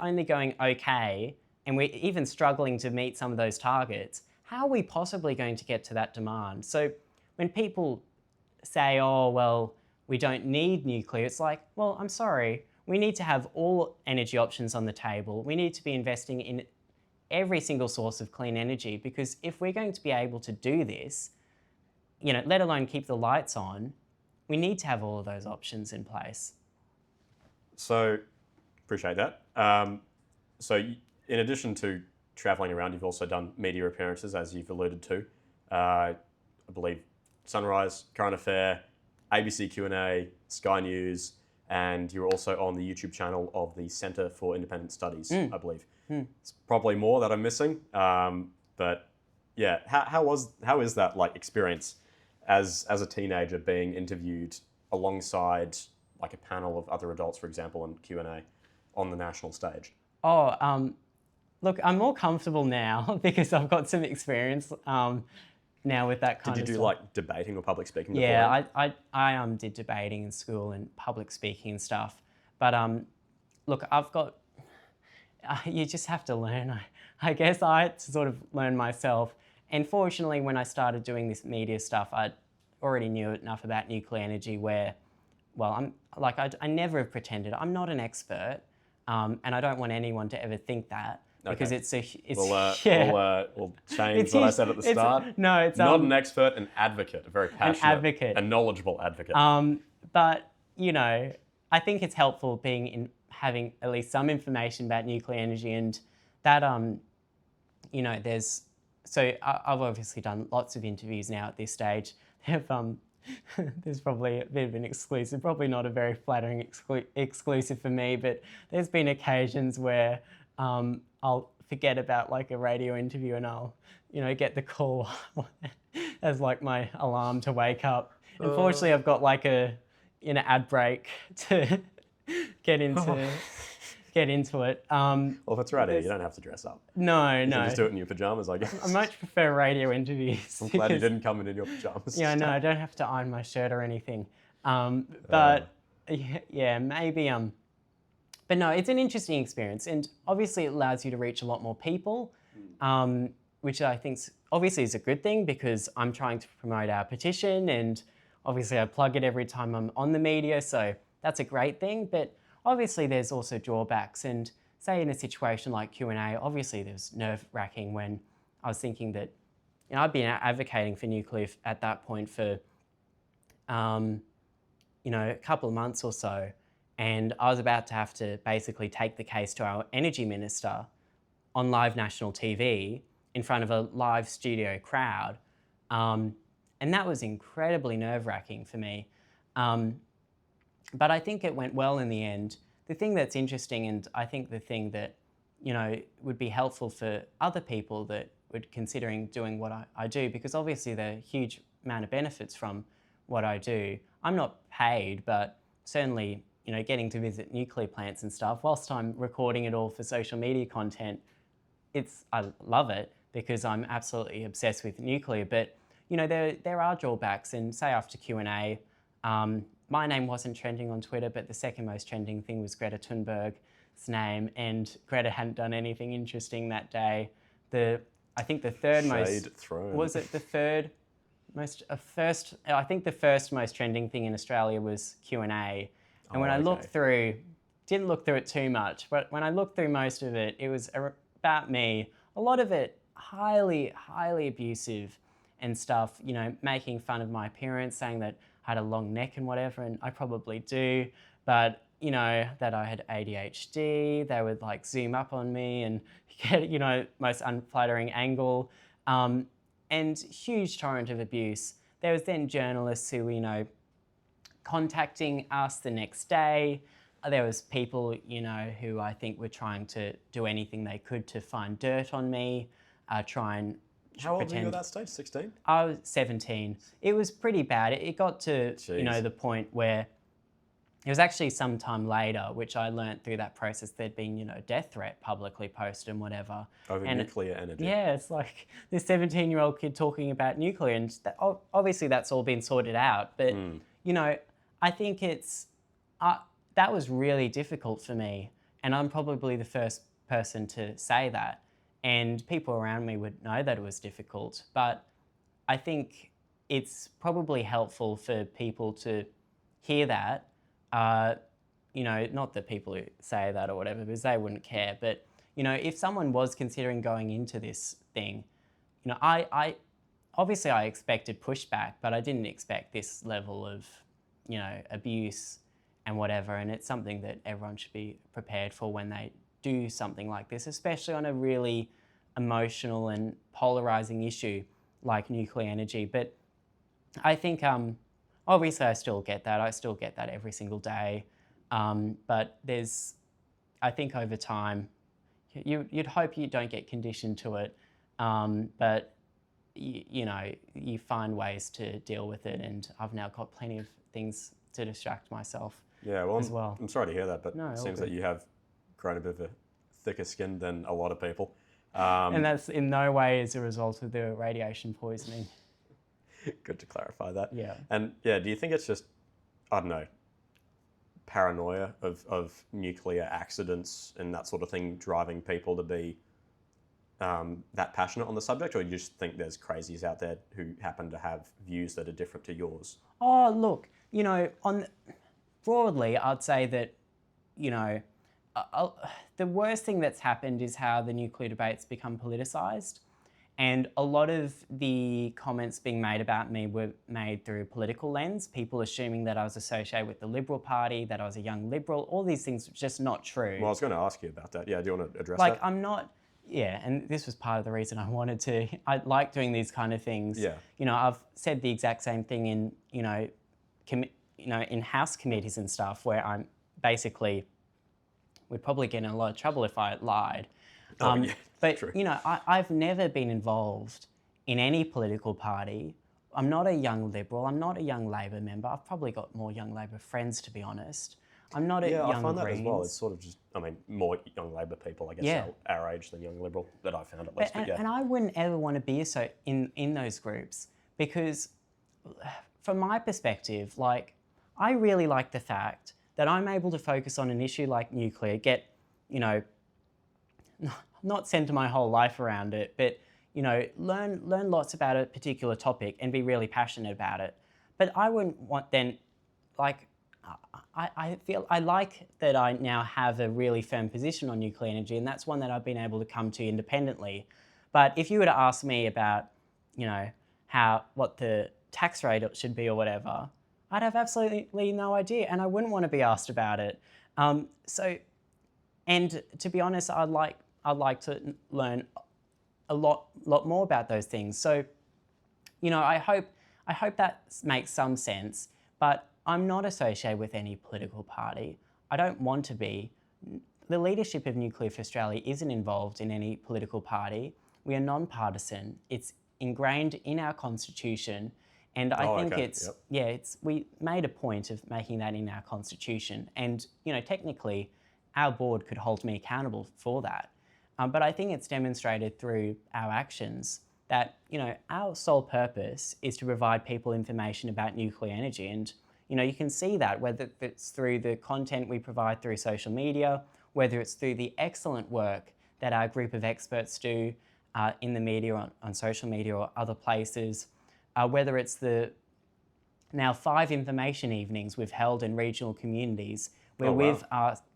only going okay and we're even struggling to meet some of those targets, how are we possibly going to get to that demand? So when people say, oh, well, we don't need nuclear, it's like, well, I'm sorry, we need to have all energy options on the table. We need to be investing in every single source of clean energy, because if we're going to be able to do this, let alone keep the lights on, we need to have all of those options in place. So, appreciate that. So, in addition to travelling around, you've also done media appearances, as you've alluded to. I believe Sunrise, Current Affair, ABC Q&A, Sky News, and you're also on the YouTube channel of the Centre for Independent Studies, I believe. It's probably more that I'm missing, but Yeah. How is that like experience as a teenager being interviewed alongside like a panel of other adults, for example, in Q&A on the national stage? Oh, look, I'm more comfortable now because I've got some experience now with that kind Did of you do stuff. like debating or public speaking Yeah, beforehand? I did debating in school and public speaking and stuff. But look, I've got. You just have to learn. I guess I had to sort of learn myself. And fortunately, when I started doing this media stuff, I already knew enough about nuclear energy where, well, I never have pretended. I'm not an expert, and I don't want anyone to ever think that because Okay. it's We'll change what I said at the start. No, it's not an expert, an advocate, a very passionate, advocate. a knowledgeable advocate. But I think it's helpful having at least some information about nuclear energy and that I've obviously done lots of interviews now at this stage. There's probably a bit of an exclusive, probably not a very flattering exclusive for me, but there's been occasions where I'll forget about like a radio interview and I'll get the call as like my alarm to wake up. Unfortunately, I've got like an ad break to get into it. Well, if it's radio, you don't have to dress up. No. You can just do it in your pajamas, I guess. I much prefer radio interviews. I'm glad you didn't come in your pajamas. Yeah, no, I don't have to iron my shirt or anything. But yeah, maybe. But no, it's an interesting experience, and obviously it allows you to reach a lot more people, which I think obviously is a good thing because I'm trying to promote our petition, and obviously I plug it every time I'm on the media, so that's a great thing. But obviously there's also drawbacks, and say in a situation like Q&A, obviously there's nerve-wracking when I was thinking that I'd been advocating for nuclear at that point for a couple of months or so, and I was about to have to basically take the case to our energy minister on live national TV in front of a live studio crowd, and that was incredibly nerve-wracking for me. But I think it went well in the end. The thing that's interesting, and I think the thing that would be helpful for other people that would considering doing what I do, because obviously there are a huge amount of benefits from what I do. I'm not paid, but certainly getting to visit nuclear plants and stuff, whilst I'm recording it all for social media content, I love it because I'm absolutely obsessed with nuclear. But there are drawbacks, and say after Q&A, my name wasn't trending on Twitter, but the second most trending thing was Greta Thunberg's name, and Greta hadn't done anything interesting that day. I think the third most was it the third most first. I think the first most trending thing in Australia was Q&A, and when I looked through, didn't look through it too much, but when I looked through most of it, it was about me. A lot of it highly abusive and stuff. Making fun of my appearance, saying that I had a long neck and whatever, and I probably do, but that I had ADHD. They would like zoom up on me and get most unflattering angle, and huge torrent of abuse. There was then journalists who were contacting us the next day. There was people who I think were trying to do anything they could to find dirt on me, try and How old were you at that stage? 16? I was 17. It was pretty bad. It got to the point where it was actually some time later, which I learnt through that process, there'd been death threat publicly posted and whatever. Over nuclear energy. Yeah, it's like this 17-year-old kid talking about nuclear, and obviously that's all been sorted out. But I think that was really difficult for me, and I'm probably the first person to say that. And people around me would know that it was difficult, but I think it's probably helpful for people to hear that. Not that people who say that or whatever, because they wouldn't care. But if someone was considering going into this thing, I obviously I expected pushback, but I didn't expect this level of abuse and whatever. And it's something that everyone should be prepared for when they do something like this, especially on a really emotional and polarizing issue like nuclear energy. But I think obviously I still get that. I still get that every single day. But I think over time, you'd hope you don't get conditioned to it. But you find ways to deal with it, and I've now got plenty of things to distract myself. Yeah, well, as well. I'm sorry to hear that, but No, it all seems good. that you have grown a bit of a thicker skin than a lot of people. And that's in no way as a result of the radiation poisoning. Good to clarify that. Yeah. And yeah, do you think it's just, I don't know, paranoia of nuclear accidents and that sort of thing driving people to be that passionate on the subject, or you just think there's crazies out there who happen to have views that are different to yours? Oh, look, broadly, I'd say that, the worst thing that's happened is how the nuclear debate's become politicised. And a lot of the comments being made about me were made through a political lens, people assuming that I was associated with the Liberal Party, that I was a young Liberal. All these things are just not true. Well, I was going to ask you about that. Yeah, do you want to address Like, that? I'm not, yeah, and this was part of the reason I wanted to. I like doing these kind of things. Yeah. I've said the exact same thing in, in House committees and stuff, where I'm basically, would probably get in a lot of trouble if I lied. Yeah, but, true. I've never been involved in any political party. I'm not a young Liberal. I'm not a young Labor member. I've probably got more young Labor friends, to be honest. I'm not a young I find that Greens. as well. It's sort of just, more young Labor people, I guess, Yeah. our age than young Liberal, that I found at least. But yeah. And I wouldn't ever want to be in those groups, because from my perspective, I really like the fact that I'm able to focus on an issue like nuclear, get, not center my whole life around it, but, learn lots about a particular topic and be really passionate about it. But I wouldn't want then, I feel I like that I now have a really firm position on nuclear energy, and that's one that I've been able to come to independently. But if you were to ask me about, what the tax rate should be or whatever, I'd have absolutely no idea, and I wouldn't want to be asked about it. And to be honest, I'd like to learn a lot more about those things. So, I hope that makes some sense. But I'm not associated with any political party. I don't want to be. The leadership of Nuclear for Australia isn't involved in any political party. We are non-partisan. It's ingrained in our constitution, and I think okay. we made a point of making that in our constitution. And technically, our board could hold me accountable for that. But I think it's demonstrated through our actions that our sole purpose is to provide people information about nuclear energy. And you can see that whether it's through the content we provide through social media, whether it's through the excellent work that our group of experts do in the media, on social media or other places, whether it's the now 5 information evenings we've held in regional communities where we've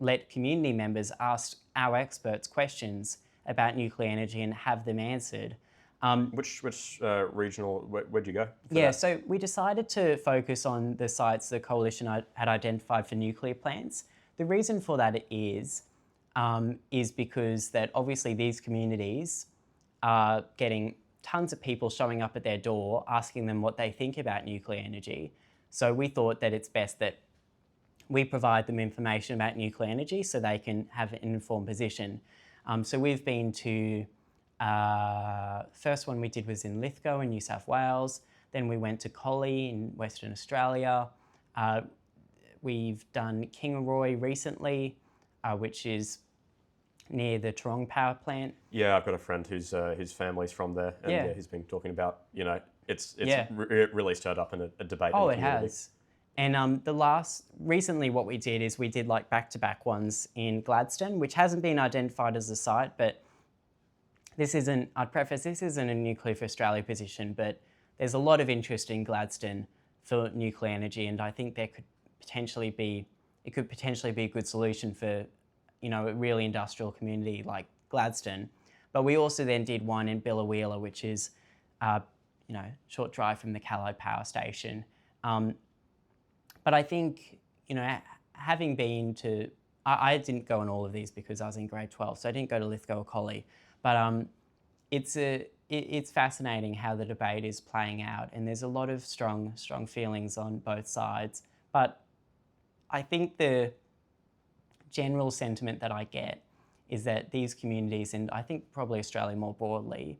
let community members ask our experts questions about nuclear energy and have them answered. Which regional, where'd you go? So we decided to focus on the sites the coalition had identified for nuclear plants. The reason for that is because that obviously these communities are getting tons of people showing up at their door asking them what they think about nuclear energy. So we thought that it's best that we provide them information about nuclear energy so they can have an informed position. So we've been to, first one we did was in Lithgow in New South Wales. Then we went to Collie in Western Australia. We've done Kingaroy recently, which is near the Toorong power plant. Yeah, I've got a friend whose family's from there, and he's been talking about, it's really stirred up in a debate. Oh, in the community. It has. And recently what we did is we did back-to-back ones in Gladstone, which hasn't been identified as a site, but I'd preface, this isn't a Nuclear for Australia position, but there's a lot of interest in Gladstone for nuclear energy, and I think it could potentially be a good solution for, a really industrial community like Gladstone. But we also then did one in Biloela, which is, short drive from the Callow power station. But I think, having been to, I didn't go on all of these because I was in grade 12, so I didn't go to Lithgow or Collie. But it's fascinating how the debate is playing out, and there's a lot of strong feelings on both sides. But I think the general sentiment that I get is that these communities, and I think probably Australia more broadly,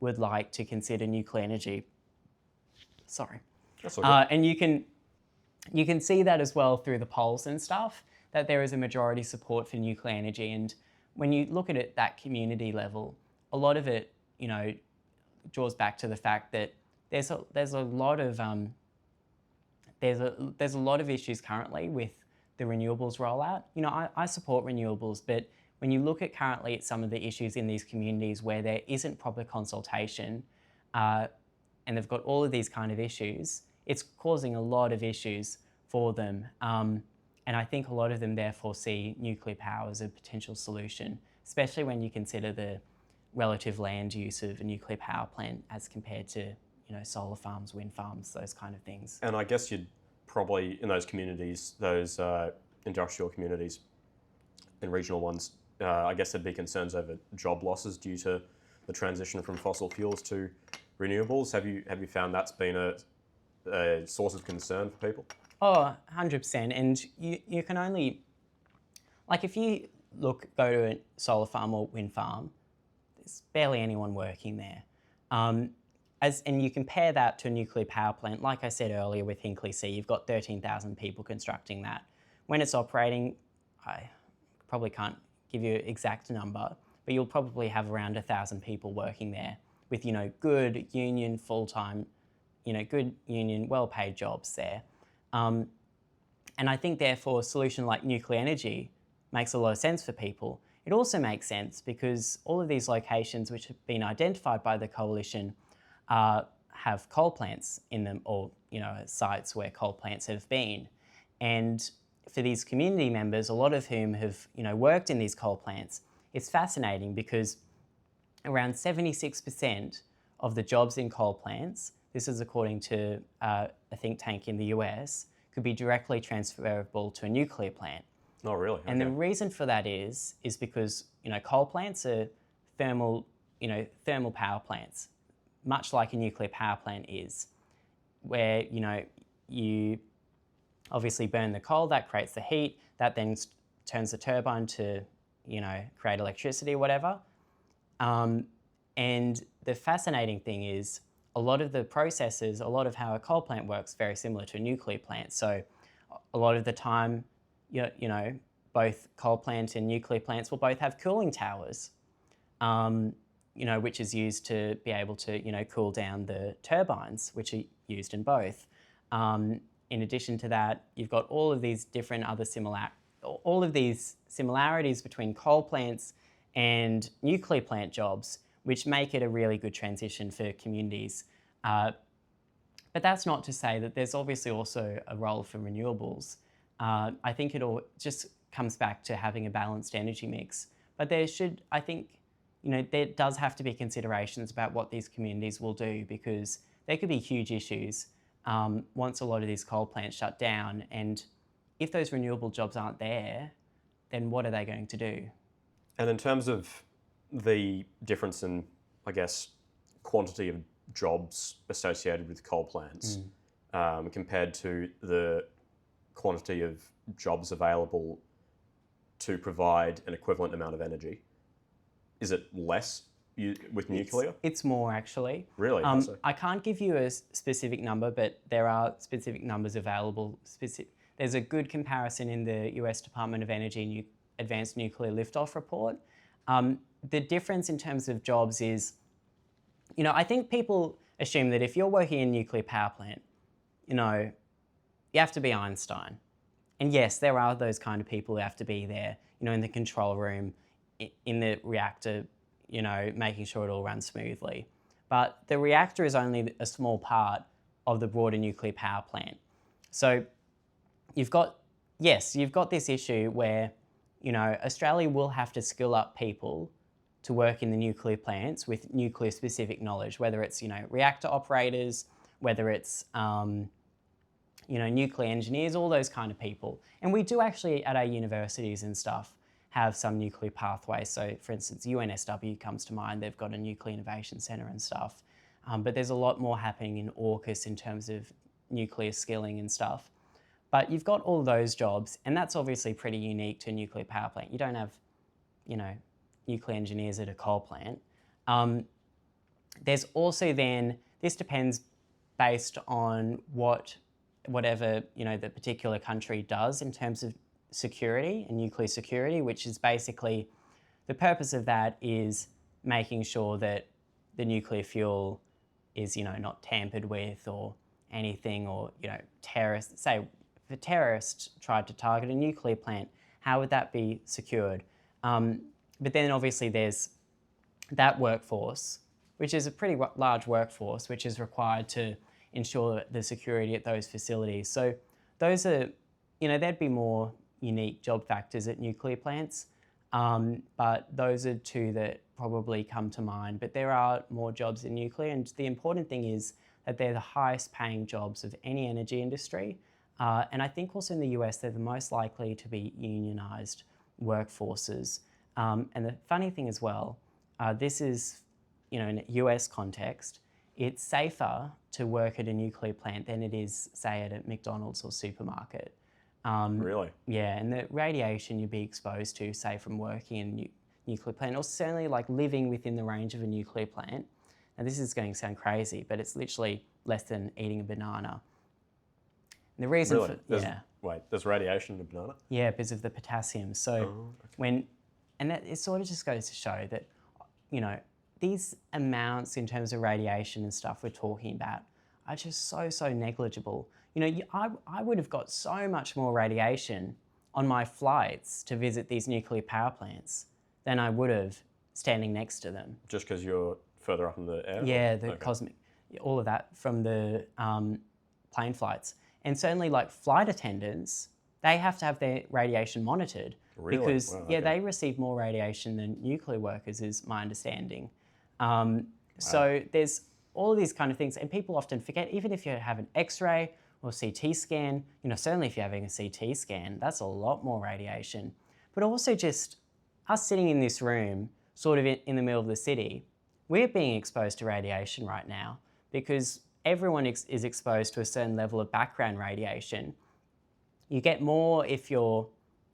would like to consider nuclear energy. Sorry. That's all good. And you can see that as well through the polls and stuff, that there is a majority support for nuclear energy. And when you look at it at that community level, a lot of it, draws back to the fact that there's a lot of there's a lot of issues currently with the renewables rollout. I support renewables, but when you look at currently at some of the issues in these communities where there isn't proper consultation, and they've got all of these kind of issues, it's causing a lot of issues for them. And I think a lot of them therefore see nuclear power as a potential solution, especially when you consider the relative land use of a nuclear power plant as compared to solar farms, wind farms, those kind of things. And I guess you'd probably, in those communities, those industrial communities and regional ones, I guess there'd be concerns over job losses due to the transition from fossil fuels to renewables. Have you found that's been a source of concern for people? Oh, 100%. And you can only, like if you go to a solar farm or wind farm, there's barely anyone working there. And you compare that to a nuclear power plant, like I said earlier with Hinkley C, you've got 13,000 people constructing that. When it's operating, I probably can't give you an exact number, but you'll probably have around 1,000 people working there with, good union, full-time, good union, well-paid jobs there. And I think therefore a solution like nuclear energy makes a lot of sense for people. It also makes sense because all of these locations which have been identified by the coalition have coal plants in them, or sites where coal plants have been. And for these community members, a lot of whom have worked in these coal plants, it's fascinating because around 76% of the jobs in coal plants, this is according to a think tank in the US, could be directly transferable to a nuclear plant. Oh, really? Okay. And the reason for that is because coal plants are thermal power plants, much like a nuclear power plant is, where you obviously burn the coal, that creates the heat, that then turns the turbine to create electricity or whatever. And the fascinating thing is a lot of the processes, a lot of how a coal plant works, very similar to a nuclear plant. So a lot of the time, both coal plant and nuclear plants will both have cooling towers, which is used to be able to, cool down the turbines, which are used in both. In addition to that, you've got all of these different other similarities between coal plants and nuclear plant jobs, which make it a really good transition for communities. But that's not to say that there's obviously also a role for renewables. I think it all just comes back to having a balanced energy mix. But there does have to be considerations about what these communities will do, because there could be huge issues once a lot of these coal plants shut down. And if those renewable jobs aren't there, then what are they going to do? And in terms of the difference in, I guess, quantity of jobs associated with coal plants compared to the quantity of jobs available to provide an equivalent amount of energy, is it less with nuclear? It's more, actually. Really? I can't give you a specific number, but there are specific numbers available. There's a good comparison in the US Department of Energy Advanced Nuclear Liftoff report. The difference in terms of jobs is, I think people assume that if you're working in a nuclear power plant, you have to be Einstein. And yes, there are those kind of people who have to be there, in the control room, in the reactor, making sure it all runs smoothly. But the reactor is only a small part of the broader nuclear power plant. So you've got this issue where, Australia will have to skill up people to work in the nuclear plants with nuclear specific knowledge, whether it's, reactor operators, whether it's, nuclear engineers, all those kind of people. And we do actually at our universities and stuff have some nuclear pathways. So for instance, UNSW comes to mind, they've got a nuclear innovation centre and stuff. But there's a lot more happening in AUKUS in terms of nuclear skilling and stuff. But you've got all those jobs, and that's obviously pretty unique to a nuclear power plant. You don't have, nuclear engineers at a coal plant. There's also then, this depends based on whatever the particular country does in terms of security and nuclear security, which is basically, the purpose of that is making sure that the nuclear fuel is not tampered with or anything, or terrorists, say if a terrorist tried to target a nuclear plant, how would that be secured? But then obviously there's that workforce, which is a pretty large workforce, which is required to ensure the security at those facilities. So those are, there'd be more unique job factors at nuclear plants, but those are two that probably come to mind. But there are more jobs in nuclear, and the important thing is that they're the highest paying jobs of any energy industry. And I think also in the US, they're the most likely to be unionised workforces. And the funny thing as well, this is, in a US context, it's safer to work at a nuclear plant than it is, say, at a McDonald's or supermarket. Really? Yeah, and the radiation you'd be exposed to, say, from working in a nuclear plant, or certainly like living within the range of a nuclear plant. Now this is going to sound crazy, but it's literally less than eating a banana. And the reason Really? There's radiation in a banana? Yeah, because of the potassium. So it sort of just goes to show that, these amounts in terms of radiation and stuff we're talking about are just so negligible. I would have got so much more radiation on my flights to visit these nuclear power plants than I would have standing next to them. Just because you're further up in the air? Yeah, the cosmic, all of that from the plane flights. And certainly like flight attendants, they have to have their radiation monitored. Really? Because, Wow, okay. they receive more radiation than nuclear workers, is my understanding. So there's all of these kind of things, and people often forget, even if you have an X-ray or CT scan, certainly if you're having a CT scan, that's a lot more radiation. But also just us sitting in this room, sort of in the middle of the city, we're being exposed to radiation right now because everyone is exposed to a certain level of background radiation. You get more if you're,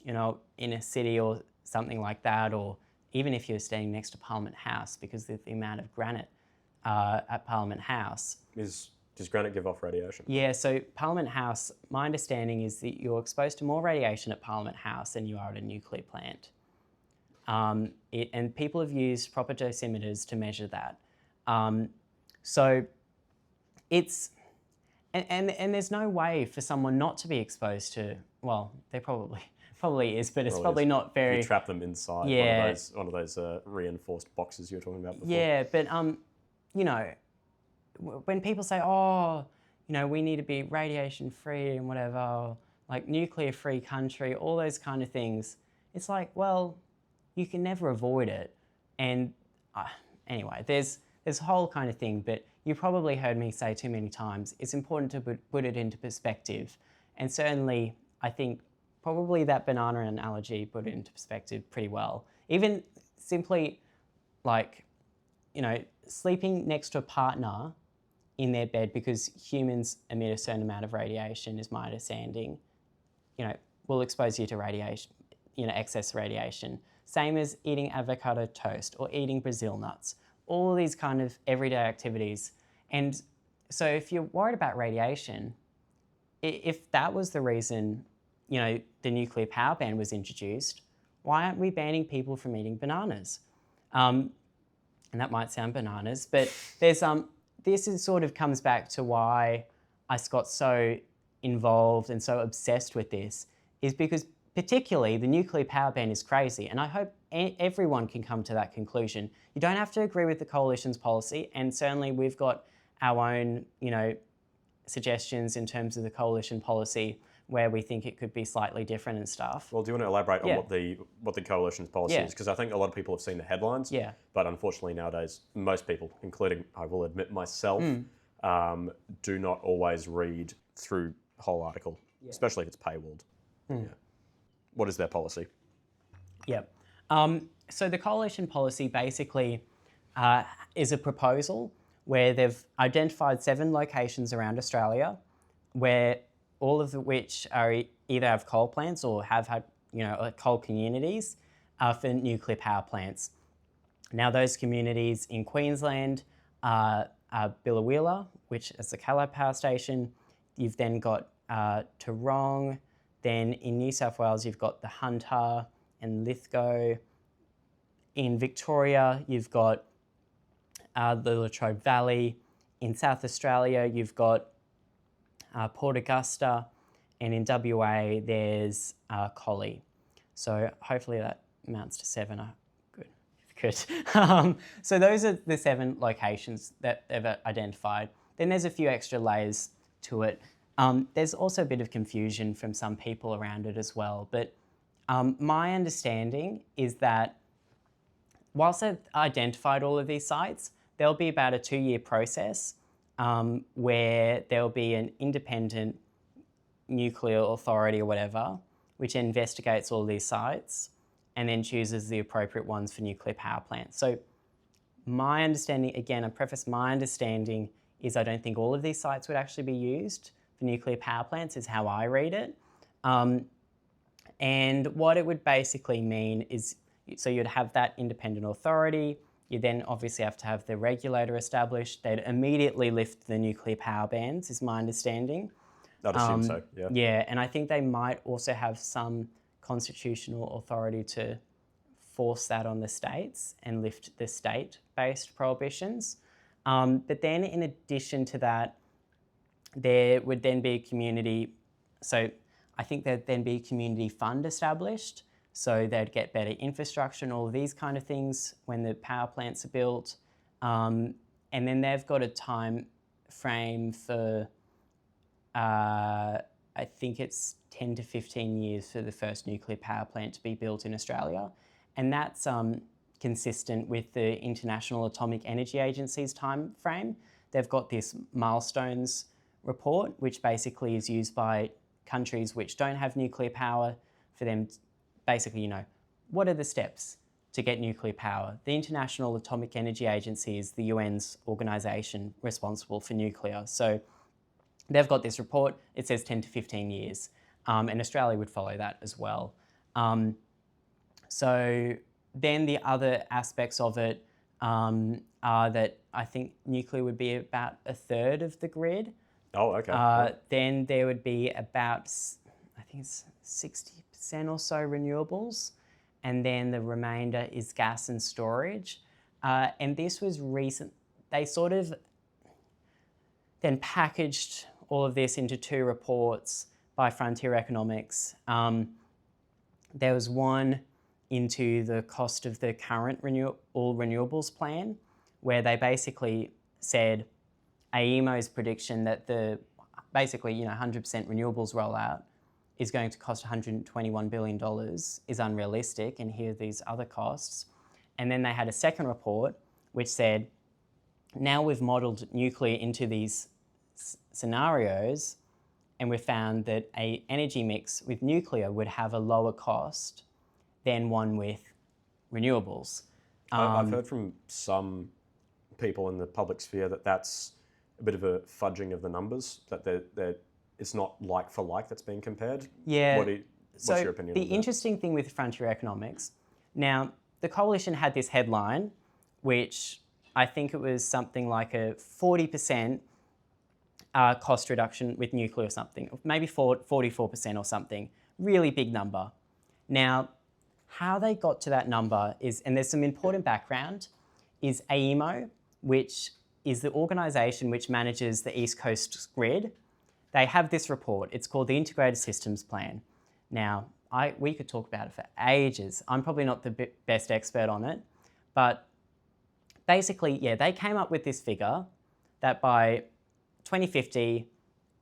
in a city or something like that, or even if you're standing next to Parliament House, because of the amount of granite at Parliament House. Does granite give off radiation? Yeah, so Parliament House, my understanding is that you're exposed to more radiation at Parliament House than you are at a nuclear plant. And people have used proper dosimeters to measure that. So it's, and there's no way for someone not to be exposed to, well, there probably is, but it's probably not very... You trap them inside one of those reinforced boxes you were talking about before. Yeah, but, when people say, we need to be radiation free and whatever, like nuclear free country, all those kind of things, it's like, well, you can never avoid it. And anyway, there's this whole kind of thing, but you probably heard me say too many times, it's important to put it into perspective. And certainly, I think probably that banana analogy put it into perspective pretty well. Even simply like, sleeping next to a partner in their bed, because humans emit a certain amount of radiation, is my understanding, will expose you to radiation, excess radiation. Same as eating avocado toast or eating Brazil nuts, all these kind of everyday activities. And so if you're worried about radiation, if that was the reason, the nuclear power ban was introduced, why aren't we banning people from eating bananas? And that might sound bananas, but there's this sort of comes back to why I got so involved and so obsessed with this, is because particularly the nuclear power ban is crazy, and I hope everyone can come to that conclusion. You don't have to agree with the coalition's policy, and certainly we've got our own, suggestions in terms of the coalition policy where we think it could be slightly different and stuff. Well, do you want to elaborate on what the coalition's policy is? Because I think a lot of people have seen the headlines, but unfortunately nowadays most people, including I will admit myself, do not always read through the whole article, especially if it's paywalled. Yeah. What is their policy? So the coalition policy basically is a proposal where they've identified 7 locations around Australia, where all of which are either have coal plants or have had, coal communities for nuclear power plants. Now those communities in Queensland Billawheeler, which is the Callao Power Station. You've then got Tarong. Then in New South Wales, you've got the Hunter and Lithgow. In Victoria, you've got the Latrobe Valley. In South Australia, you've got Port Augusta. And in WA, there's Collie. So hopefully that amounts to 7. Good. So those are the 7 locations that they've identified. Then there's a few extra layers to it. There's also a bit of confusion from some people around it as well. But my understanding is that whilst they've identified all of these sites, there'll be about a 2-year process where there'll be an independent nuclear authority or whatever, which investigates all these sites and then chooses the appropriate ones for nuclear power plants. So my understanding, again, I preface my understanding is I don't think all of these sites would actually be used for nuclear power plants is how I read it. And what it would basically mean is, so you'd have that independent authority, you then obviously have to have the regulator established, they'd immediately lift the nuclear power bans, is my understanding. I'd assume so, yeah. Yeah, and I think they might also have some constitutional authority to force that on the states and lift the state-based prohibitions. But then in addition to that, there would then be a community, so I think there'd then be a community fund established, so they'd get better infrastructure and all of these kind of things when the power plants are built. And then they've got a time frame for, I think it's 10 to 15 years for the first nuclear power plant to be built in Australia. And that's consistent with the International Atomic Energy Agency's time frame. They've got this milestones report, which basically is used by countries which don't have nuclear power for them to basically, what are the steps to get nuclear power? The International Atomic Energy Agency is the UN's organisation responsible for nuclear. So they've got this report, it says 10 to 15 years, and Australia would follow that as well. So then the other aspects of it are that I think nuclear would be about a third of the grid. Oh, okay. Then there would be about, I think it's 60% or so renewables, and then the remainder is gas and storage. And this was recent, they sort of then packaged all of this into 2 reports by Frontier Economics. There was one into the cost of the current all renewables plan, where they basically said AEMO's prediction that the basically 100% renewables rollout is going to cost $121 billion is unrealistic, and here are these other costs. And then they had a second report which said, now we've modelled nuclear into these scenarios, and we've found that an energy mix with nuclear would have a lower cost than one with renewables. I've heard from some people in the public sphere that that's a bit of a fudging of the numbers, that it's not like for like that's being compared. Yeah. What's your opinion on that? The interesting thing with Frontier Economics, now the coalition had this headline, which I think it was something like a 40% cost reduction with nuclear or something, maybe 44% or something, really big number. Now, how they got to that number is, and there's some important background, is AEMO, which is the organisation which manages the East Coast grid. They have this report. It's called the Integrated Systems Plan. Now, we could talk about it for ages. I'm probably not the best expert on it, but basically, yeah, they came up with this figure that by 2050,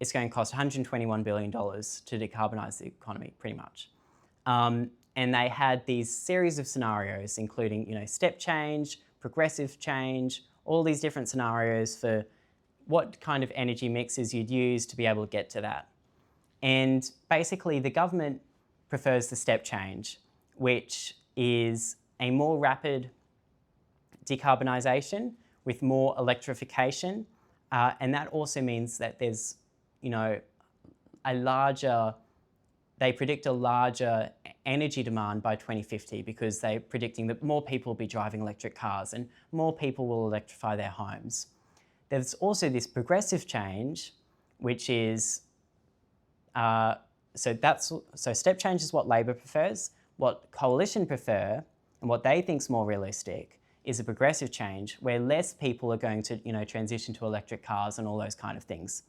it's going to cost $121 billion to decarbonise the economy, pretty much. And they had these series of scenarios, including, step change, progressive change, all these different scenarios for what kind of energy mixes you'd use to be able to get to that. And basically, the government prefers the step change, which is a more rapid decarbonisation with more electrification. And that also means that there's, they predict a larger energy demand by 2050 because they're predicting that more people will be driving electric cars and more people will electrify their homes. There's also this progressive change, which is, so step change is what Labor prefers. What Coalition prefer and what they think is more realistic is a progressive change where less people are going to, transition to electric cars and all those kind of things.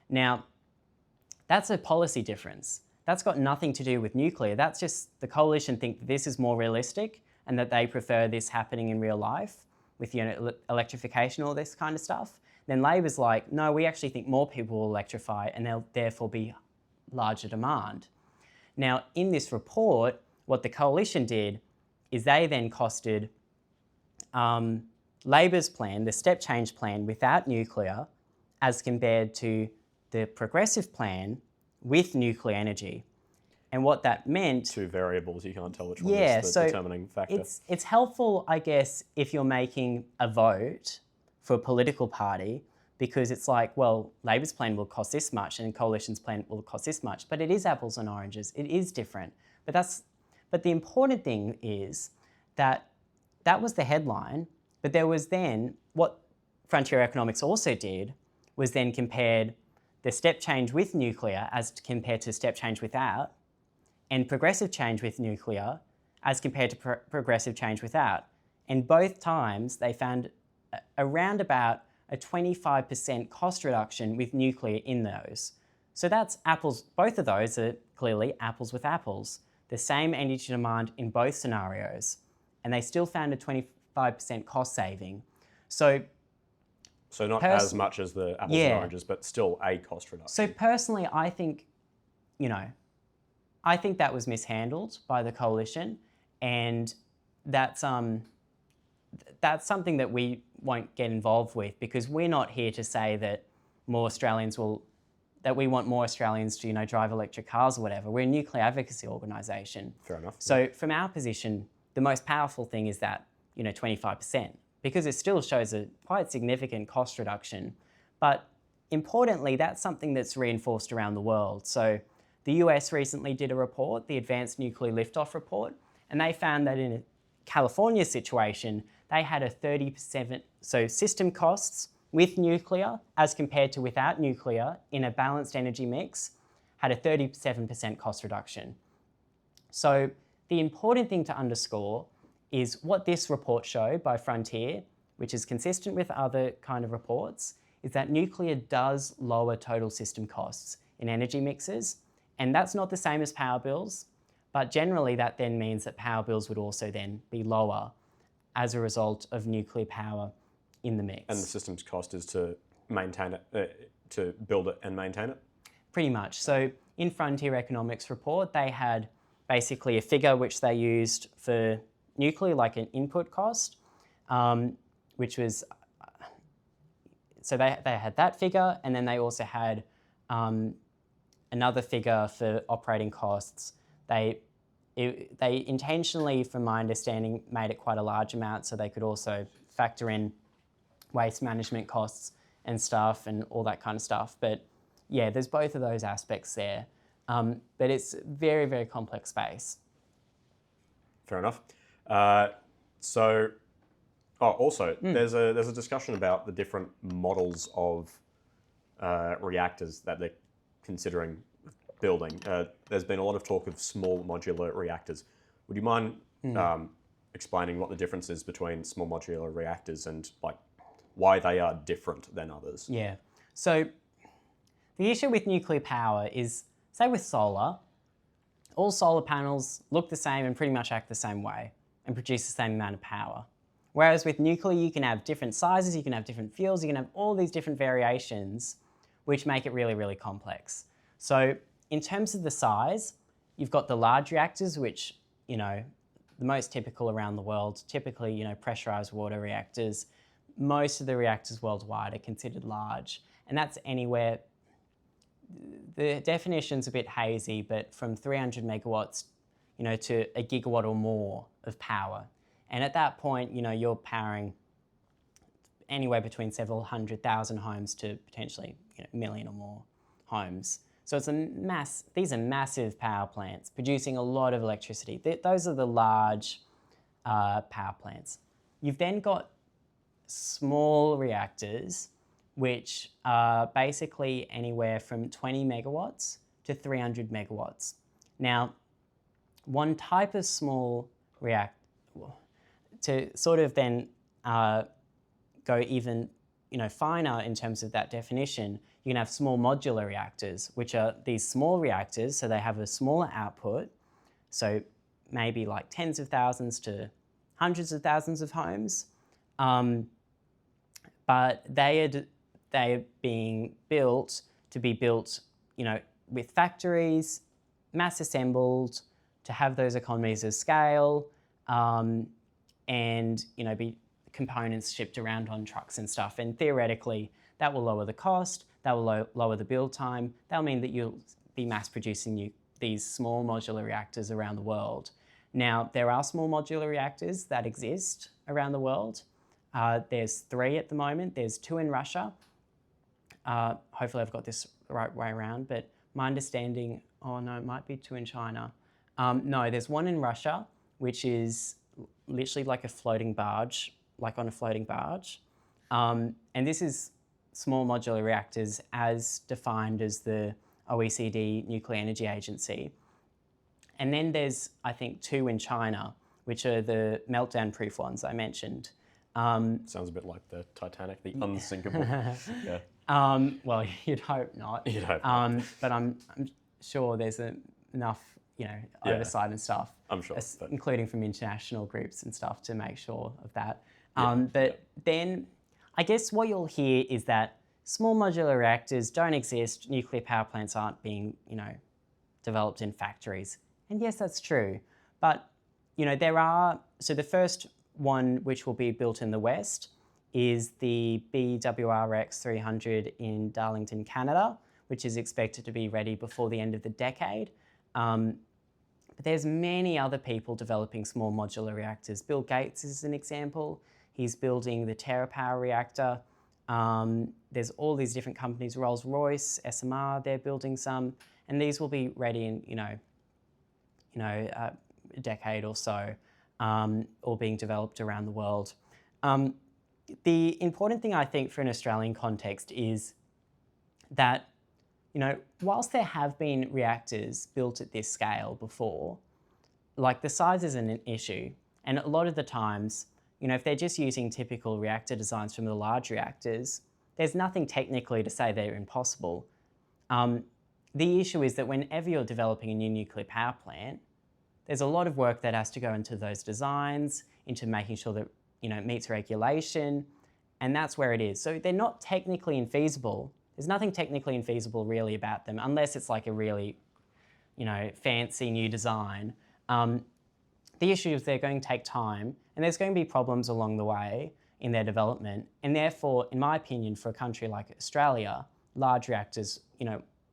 Now, that's a policy difference. That's got nothing to do with nuclear. That's just the Coalition think that this is more realistic and that they prefer this happening in real life with electrification, all this kind of stuff. Then Labor's like, no, we actually think more people will electrify and there'll therefore be larger demand. Now, in this report, what the Coalition did is they then costed Labor's plan, the step change plan without nuclear, as compared to the progressive plan with nuclear energy. And what that meant... Two variables, you can't tell which one is the determining factor. It's helpful, I guess, if you're making a vote for a political party, because it's like, well, Labor's plan will cost this much and Coalition's plan will cost this much, but it is apples and oranges, it is different. But the important thing is that was the headline, but there was then, what Frontier Economics also did was then compared the step change with nuclear as compared to step change without, and progressive change with nuclear as compared to progressive change without. And both times they found around about a 25% cost reduction with nuclear in those. So that's apples, both of those are clearly apples with apples. The same energy demand in both scenarios, and they still found a 25% cost saving. So not as much as the apples and oranges, but still a cost reduction. So personally, I think, I think that was mishandled by the Coalition, and that's something that we won't get involved with because we're not here to say that we want more Australians to, drive electric cars or whatever. We're a nuclear advocacy organisation. Fair enough. So from our position, the most powerful thing is that, 25%, because it still shows a quite significant cost reduction. But importantly, that's something that's reinforced around the world. So the US recently did a report, the Advanced Nuclear Liftoff Report, and they found that in a California situation, they had a 30%, so system costs with nuclear as compared to without nuclear in a balanced energy mix had a 37% cost reduction. So the important thing to underscore is what this report showed by Frontier, which is consistent with other kind of reports, is that nuclear does lower total system costs in energy mixes. And that's not the same as power bills, but generally that then means that power bills would also then be lower as a result of nuclear power in the mix. And the system's cost is to maintain it, to build it and maintain it? Pretty much. So in Frontier Economics report, they had basically a figure which they used for nuclear, like an input cost, which was, so they had that figure, and then they also had another figure for operating costs. They intentionally, from my understanding, made it quite a large amount so they could also factor in waste management costs and stuff and all that kind of stuff. But yeah, there's both of those aspects there. But it's very, very complex space. Fair enough. There's a discussion about the different models of reactors that they're considering building. There's been a lot of talk of small modular reactors. Would you mind explaining what the difference is between small modular reactors and why they are different than others? Yeah. So the issue with nuclear power is, say with solar, all solar panels look the same and pretty much act the same way and produce the same amount of power. Whereas with nuclear, you can have different sizes, you can have different fuels, you can have all these different variations, which make it really, really complex. So in terms of the size, you've got the large reactors, which, the most typical around the world, typically, pressurized water reactors. Most of the reactors worldwide are considered large, and that's anywhere, the definition's a bit hazy, but from 300 megawatts, to a gigawatt or more of power. And at that point, you're powering anywhere between several 100,000 homes to potentially, a million or more homes. So these are massive power plants producing a lot of electricity. Those are the large power plants. You've then got small reactors, which are basically anywhere from 20 megawatts to 300 megawatts. Now, one type of small reactor, to sort of then go even finer in terms of that definition, you can have small modular reactors, which are these small reactors, so they have a smaller output, so maybe like tens of thousands to hundreds of thousands of homes, but they are being built to be built, with factories, mass assembled, to have those economies of scale, and be components shipped around on trucks and stuff. And theoretically, that will lower the cost, that will lower the build time. That'll mean that you'll be mass producing these small modular reactors around the world. Now, there are small modular reactors that exist around the world. There's 3 at the moment. There's 2 in Russia. Hopefully I've got this the right way around, but my understanding, oh no, it might be 2 in China. No, there's 1 in Russia, which is literally like a floating barge, like on a floating barge. And this is small modular reactors as defined as the OECD Nuclear Energy Agency. And then there's, I think, 2 in China, which are the meltdown-proof ones I mentioned. Sounds a bit like the Titanic, the unsinkable. Yeah. Well, you'd hope not. You'd hope not. But I'm sure there's enough, oversight and stuff. I'm sure. Including from international groups and stuff to make sure of that. Then I guess what you'll hear is that small modular reactors don't exist, nuclear power plants aren't being, developed in factories. And yes, that's true. But, so the first one which will be built in the West is the BWRX 300 in Darlington, Canada, which is expected to be ready before the end of the decade. But there's many other people developing small modular reactors. Bill Gates is an example. He's building the TerraPower reactor. There's all these different companies, Rolls-Royce, SMR, they're building some, and these will be ready in, a decade or so, all being developed around the world. The important thing I think for an Australian context is that, whilst there have been reactors built at this scale before, like the size isn't an issue. And a lot of the times, if they're just using typical reactor designs from the large reactors, there's nothing technically to say they're impossible. The issue is that whenever you're developing a new nuclear power plant, there's a lot of work that has to go into those designs, into making sure that it meets regulation, and that's where it is. So they're not technically infeasible. There's nothing technically infeasible really about them, unless it's like a really, fancy new design. The issue is they're going to take time, and there's going to be problems along the way in their development, and therefore, in my opinion, for a country like Australia, large reactors,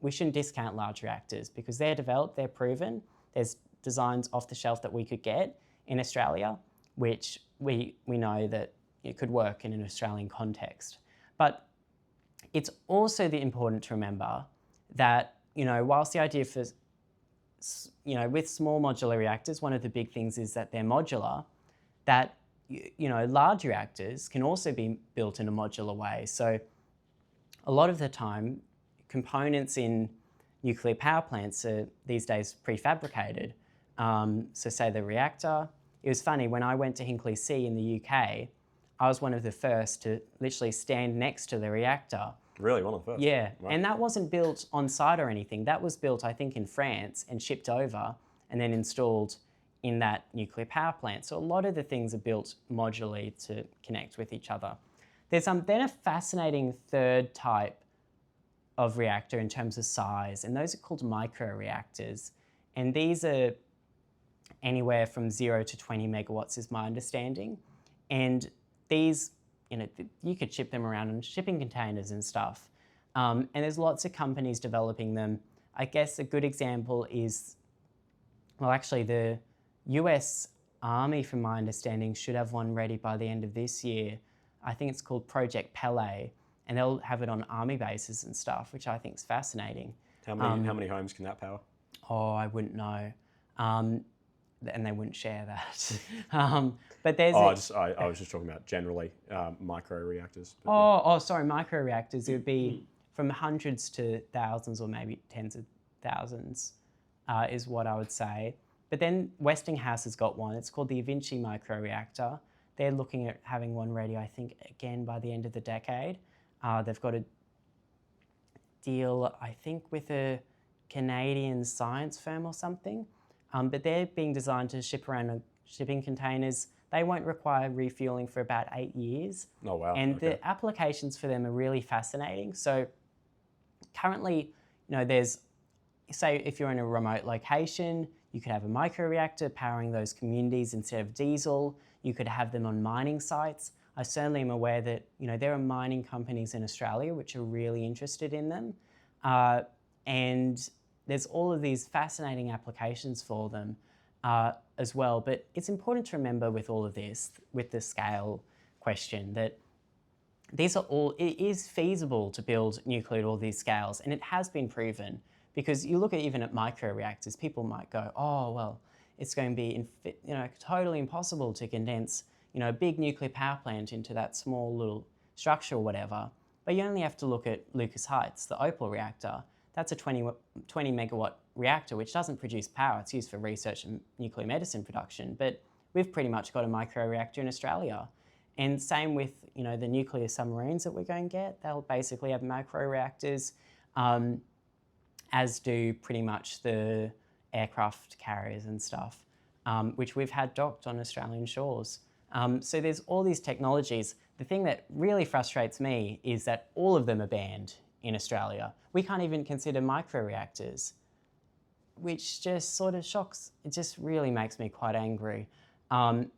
we shouldn't discount large reactors because they're developed, they're proven. There's designs off the shelf that we could get in Australia, which we know that it could work in an Australian context. But it's also important to remember that, whilst the idea for, with small modular reactors, one of the big things is that they're modular, that, large reactors can also be built in a modular way. So a lot of the time, components in nuclear power plants are these days prefabricated. So say the reactor. It was funny, when I went to Hinkley C in the UK, I was one of the first to literally stand next to the reactor. Really? One of the first? Yeah, Right. And that wasn't built on site or anything. That was built, I think, in France and shipped over and then installed in that nuclear power plant. So a lot of the things are built modularly to connect with each other. There's then a fascinating third type of reactor in terms of size, and those are called microreactors. And these are anywhere from 0 to 20 megawatts is my understanding. And these, you could ship them around in shipping containers and stuff. And there's lots of companies developing them. I guess a good example is, well, actually the US Army, from my understanding, should have one ready by the end of this year. I think it's called Project Pele, and they'll have it on army bases and stuff, which I think is fascinating. How many homes can that power? Oh, I wouldn't know. And they wouldn't share that. But there's... I was just talking about generally micro reactors. Sorry, micro reactors. It would be from hundreds to thousands or maybe tens of thousands is what I would say. But then Westinghouse has got one. It's called the Vinci microreactor. They're looking at having one ready, I think, again by the end of the decade. They've got a deal, I think, with a Canadian science firm or something. But they're being designed to ship around shipping containers. They won't require refueling for about 8 years. Oh, wow. And the applications for them are really fascinating. So currently, there's, say, if you're in a remote location, you could have a microreactor powering those communities instead of diesel. You could have them on mining sites. I certainly am aware that, there are mining companies in Australia which are really interested in them. And there's all of these fascinating applications for them as well. But it's important to remember with all of this, with the scale question, that it is feasible to build nuclear at all these scales, and it has been proven. Because you look at even at microreactors, people might go, oh, well, it's going to be totally impossible to condense a big nuclear power plant into that small little structure or whatever. But you only have to look at Lucas Heights, the Opal reactor. That's a 20 megawatt reactor, which doesn't produce power. It's used for research and nuclear medicine production. But we've pretty much got a microreactor in Australia. And same with the nuclear submarines that we're going to get. They'll basically have microreactors, as do pretty much the aircraft carriers and stuff, which we've had docked on Australian shores. So there's all these technologies. The thing that really frustrates me is that all of them are banned in Australia. We can't even consider microreactors, which just sort of shocks. It just really makes me quite angry.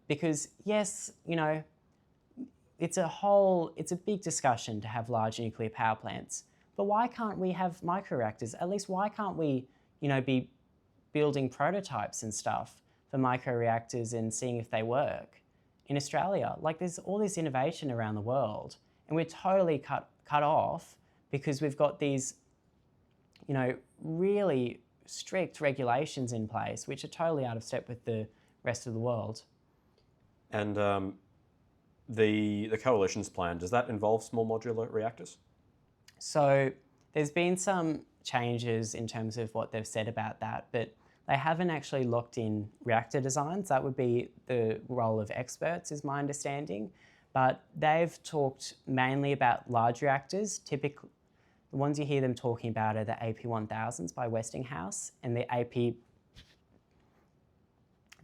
Because yes, it's a big discussion to have large nuclear power plants. But why can't we have microreactors? At least why can't we, be building prototypes and stuff for microreactors and seeing if they work in Australia? Like, there's all this innovation around the world, and we're totally cut off because we've got these, really strict regulations in place, which are totally out of step with the rest of the world. And the coalition's plan, does that involve small modular reactors? So there's been some changes in terms of what they've said about that, but they haven't actually locked in reactor designs. That would be the role of experts, is my understanding. But they've talked mainly about large reactors. Typically, the ones you hear them talking about are the AP1000s by Westinghouse and the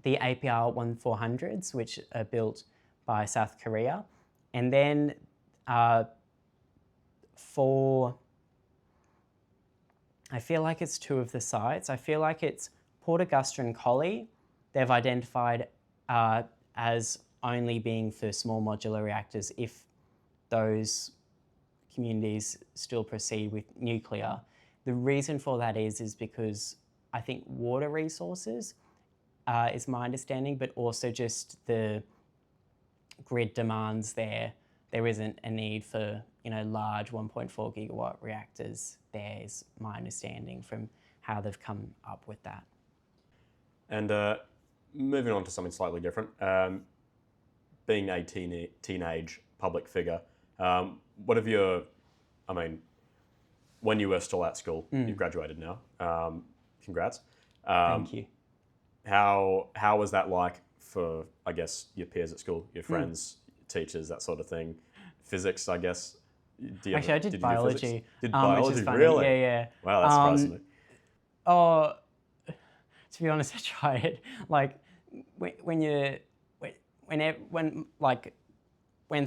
APR1400s, which are built by South Korea. And then I feel like it's two of the sites. I feel like it's Port Augusta and Collie. They've identified as only being for small modular reactors if those communities still proceed with nuclear. The reason for that is because I think water resources is my understanding, but also just the grid demands there. There isn't a need for large 1.4 gigawatt reactors there, is my understanding from how they've come up with that. And moving on to something slightly different, being a teenage public figure, what have your, when you were still at school, you've graduated now, congrats. Thank you. How was that like for, I guess, your peers at school, your friends, teachers, that sort of thing? Physics, I guess. Actually, I did biology. Did biology, which is funny. really? Yeah. Wow, that surprised me. Oh, to be honest, I tried. Like, when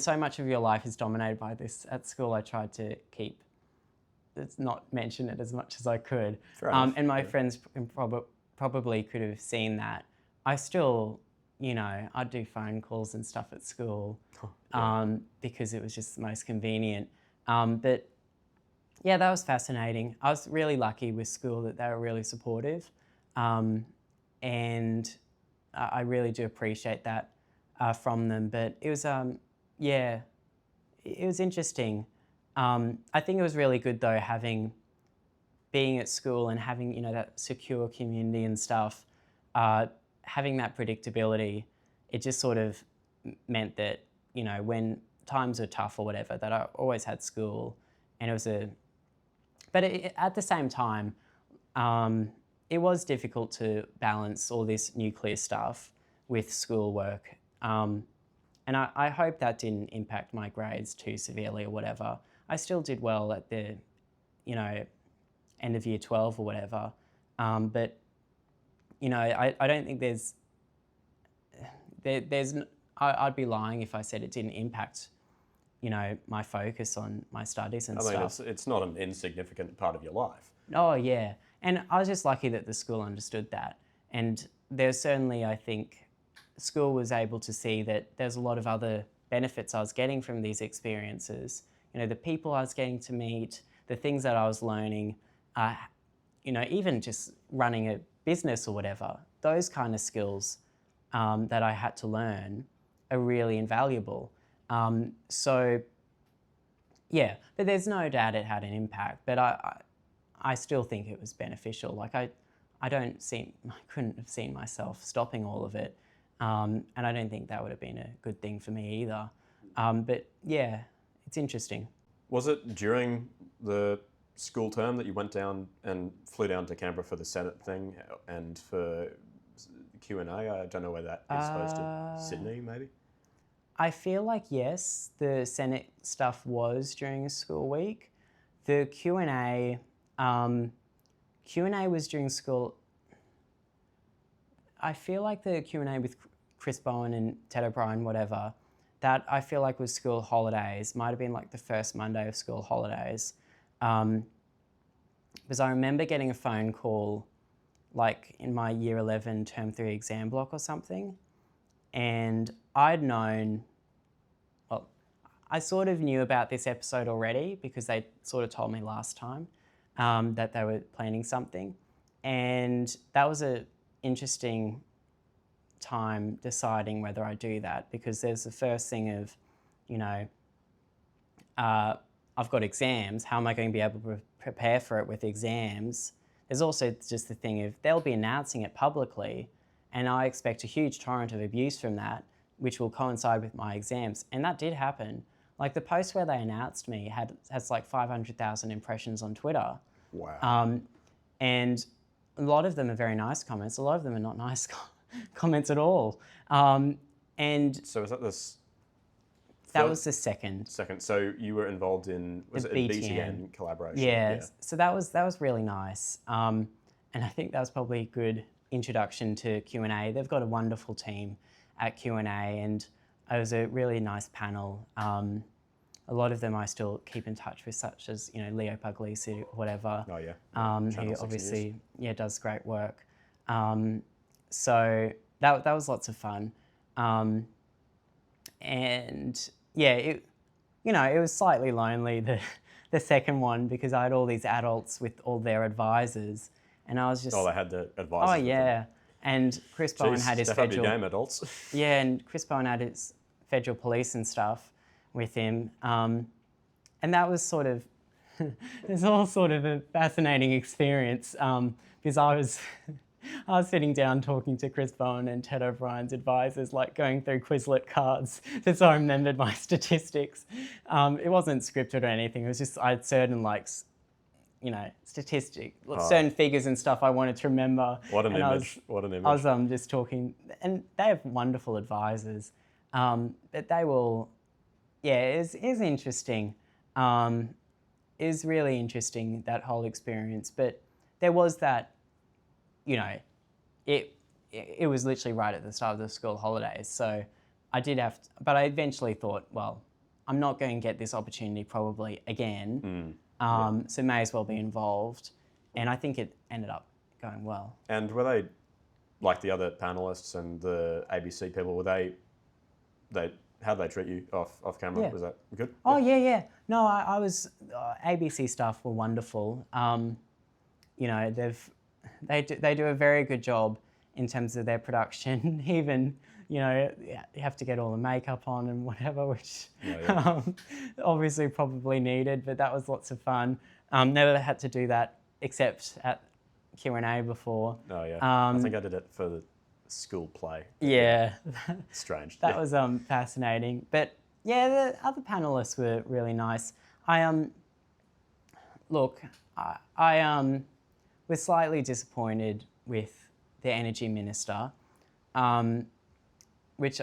so much of your life is dominated by this at school, I tried to not mention it as much as I could. Fair enough. And my friends probably could have seen that. I still, I'd do phone calls and stuff at school because it was just the most convenient. But yeah, that was fascinating. I was really lucky with school that they were really supportive. And I really do appreciate that from them. But it was, it was interesting. I think it was really good though having being at school and having, you know, that secure community and stuff, having that predictability, it just sort of meant that, you know, when times were tough or whatever, that I always had school, and it was but at the same time, it was difficult to balance all this nuclear stuff with schoolwork. And I hope that didn't impact my grades too severely or whatever. I still did well at the, you know, end of year 12 or whatever. But, you know, I don't think I'd be lying if I said it didn't impact, you know, my focus on my studies and stuff. I mean, it's not an insignificant part of your life. Oh, yeah. And I was just lucky that the school understood that. And there's certainly, I think, school was able to see that there's a lot of other benefits I was getting from these experiences. You know, the people I was getting to meet, the things that I was learning, you know, even just running a business or whatever, those kind of skills that I had to learn are really invaluable. So, yeah, but there's no doubt it had an impact. But I still think it was beneficial. Like I couldn't have seen myself stopping all of it. And I don't think that would have been a good thing for me either. But yeah, it's interesting. Was it during the school term that you went down and flew down to Canberra for the Senate thing and for Q&A? I don't know where that is supposed to. Sydney, maybe? I feel like, yes, the Senate stuff was during a school week. The Q&A was during school. I feel like the Q&A with Chris Bowen and Ted O'Brien, whatever, that I feel like was school holidays. Might have been like the first Monday of school holidays. Because I remember getting a phone call like in my year 11 term 3 exam block or something. And I'd known, well, I sort of knew about this episode already because they sort of told me last time that they were planning something. And that was an interesting time deciding whether I do that, because there's the first thing of, you know, I've got exams, how am I going to be able to prepare for it with exams? There's also just the thing of they'll be announcing it publicly, and I expect a huge torrent of abuse from that, which will coincide with my exams. And that did happen. Like the post where they announced me has like 500,000 impressions on Twitter. Wow. And a lot of them are very nice comments. A lot of them are not nice comments at all. And so was that this? That was the second. So you were involved in, was it a BTN collaboration? Yeah. So that was really nice. And I think that was probably a good introduction to Q&A. They've got a wonderful team at Q&A, and it was a really nice panel. A lot of them I still keep in touch with, such as, you know, Leo Puglisi, whatever. Oh yeah. Who obviously does great work. So that was lots of fun. And yeah, it was slightly lonely, the second one, because I had all these adults with all their advisors, and I was just... Oh, they had the advisors. Oh yeah, and Chris Bowen had his federal... Step up your game, adults. Yeah, and Chris Bowen had his federal police and stuff with him, and that was sort of... It's all sort of a fascinating experience, because I was sitting down talking to Chris Bowen and Ted O'Brien's advisors, like going through Quizlet cards, just so I remembered my statistics. It wasn't scripted or anything. It was just I had certain certain figures and stuff I wanted to remember. What an image! What an image! I was just talking, and they have wonderful advisors, but they will. Yeah, it's interesting. It's really interesting, that whole experience. But there was that. You know, it was literally right at the start of the school holidays. So I did have to, but I eventually thought, well, I'm not going to get this opportunity probably again. So may as well be involved. And I think it ended up going well. And were they, like the other panelists and the ABC people, were they how'd they treat you off camera? Yeah. Was that good? Oh, yeah. No, I was, ABC staff were wonderful. You know, they do a very good job in terms of their production. Even, you know, you have to get all the makeup on and whatever, which obviously probably needed, but that was lots of fun. Never had to do that except at Q&A before. Oh yeah, I think I did it for the school play. Yeah. Strange. That was fascinating. But yeah, the other panelists were really nice. Look, I was slightly disappointed with the energy minister, which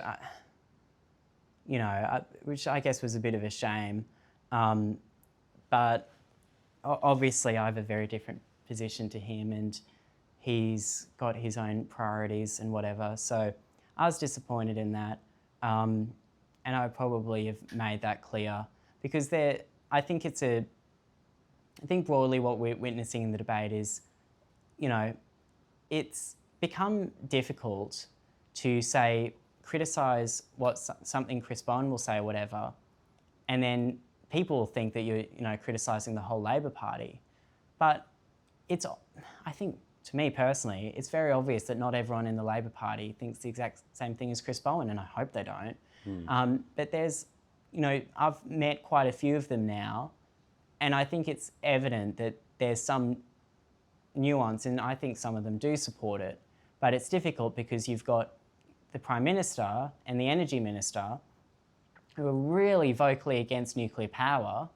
which I guess was a bit of a shame. But obviously, I have a very different position to him, and he's got his own priorities and whatever. So I was disappointed in that, and I probably have made that clear because I think broadly what we're witnessing in the debate is, it's become difficult to criticise what something Chris Bowen will say or whatever, and then people think that you're criticising the whole Labor Party. But I think, to me personally, it's very obvious that not everyone in the Labor Party thinks the exact same thing as Chris Bowen, and I hope they don't. But there's, I've met quite a few of them now, and I think it's evident that there's some nuance, and I think some of them do support it. But it's difficult because you've got the Prime Minister and the Energy Minister who are really vocally against nuclear power.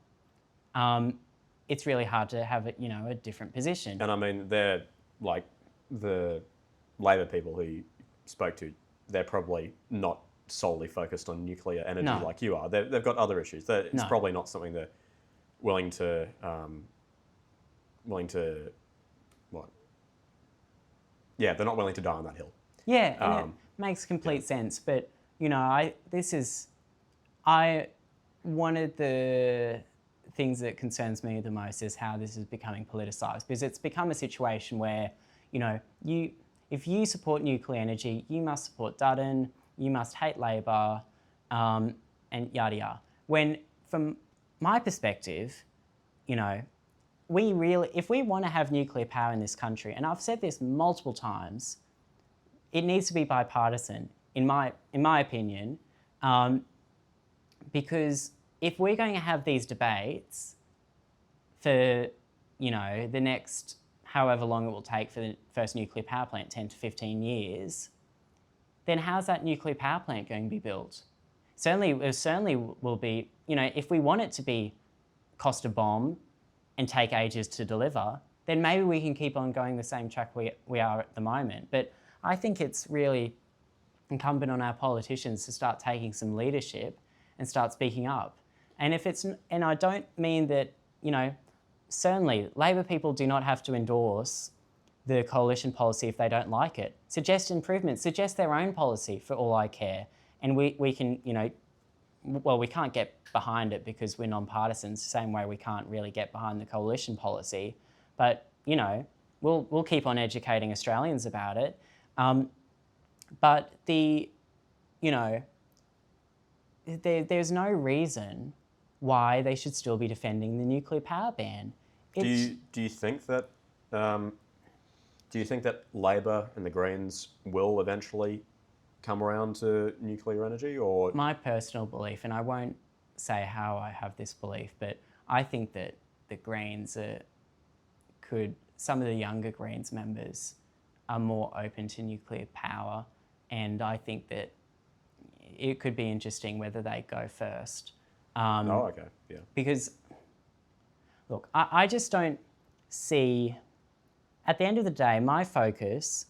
It's really hard to have a different position. And I mean, they're like the Labor people who you spoke to, they're probably not solely focused on nuclear energy like you are. They've got other issues. It's probably not something they're willing to what? Yeah, they're not willing to die on that hill. Yeah, and it makes complete sense. But one of the things that concerns me the most is how this is becoming politicised, because it's become a situation where, if you support nuclear energy, you must support Dutton, you must hate Labor, and yada yada. When, from my perspective, if we want to have nuclear power in this country, and I've said this multiple times, it needs to be bipartisan, in my opinion, because if we're going to have these debates for, the next however long it will take for the first nuclear power plant, 10 to 15 years, then how's that nuclear power plant going to be built? It certainly will be, if we want it to be cost a bomb and take ages to deliver, then maybe we can keep on going the same track we are at the moment. But I think it's really incumbent on our politicians to start taking some leadership and start speaking up. And I don't mean that, certainly Labor people do not have to endorse the coalition policy if they don't like it. Suggest improvements, suggest their own policy for all I care. And we can, we can't get behind it because we're non-partisans, the same way we can't really get behind the coalition policy. But, we'll keep on educating Australians about it. But there's no reason why they should still be defending the nuclear power ban. Do you think that Labor and the Greens will eventually come around to nuclear energy, or? My personal belief, and I won't say how I have this belief, but I think that the Greens some of the younger Greens members are more open to nuclear power, and I think that it could be interesting whether they go first. Okay, yeah. Because, look, I just don't see, at the end of the day, my focus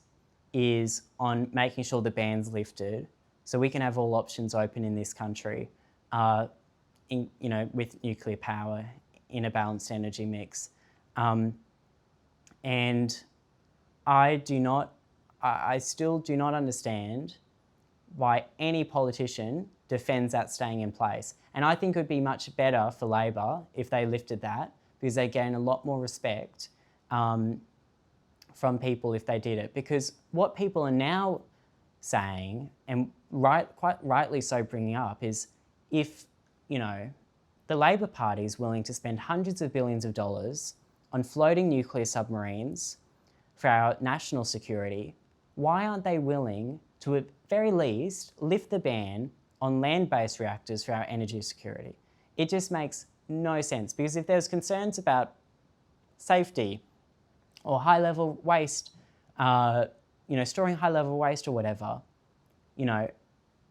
is on making sure the ban's lifted so we can have all options open in this country, with nuclear power in a balanced energy mix. And I still do not understand why any politician defends that staying in place. And I think it would be much better for Labor if they lifted that, because they gain a lot more respect from people if they did it. Because what people are now saying, and quite rightly so bringing up, is if, the Labor Party is willing to spend hundreds of billions of dollars on floating nuclear submarines for our national security, why aren't they willing to, at very least, lift the ban on land-based reactors for our energy security? It just makes no sense, because if there's concerns about safety, or high-level waste, storing high-level waste or whatever,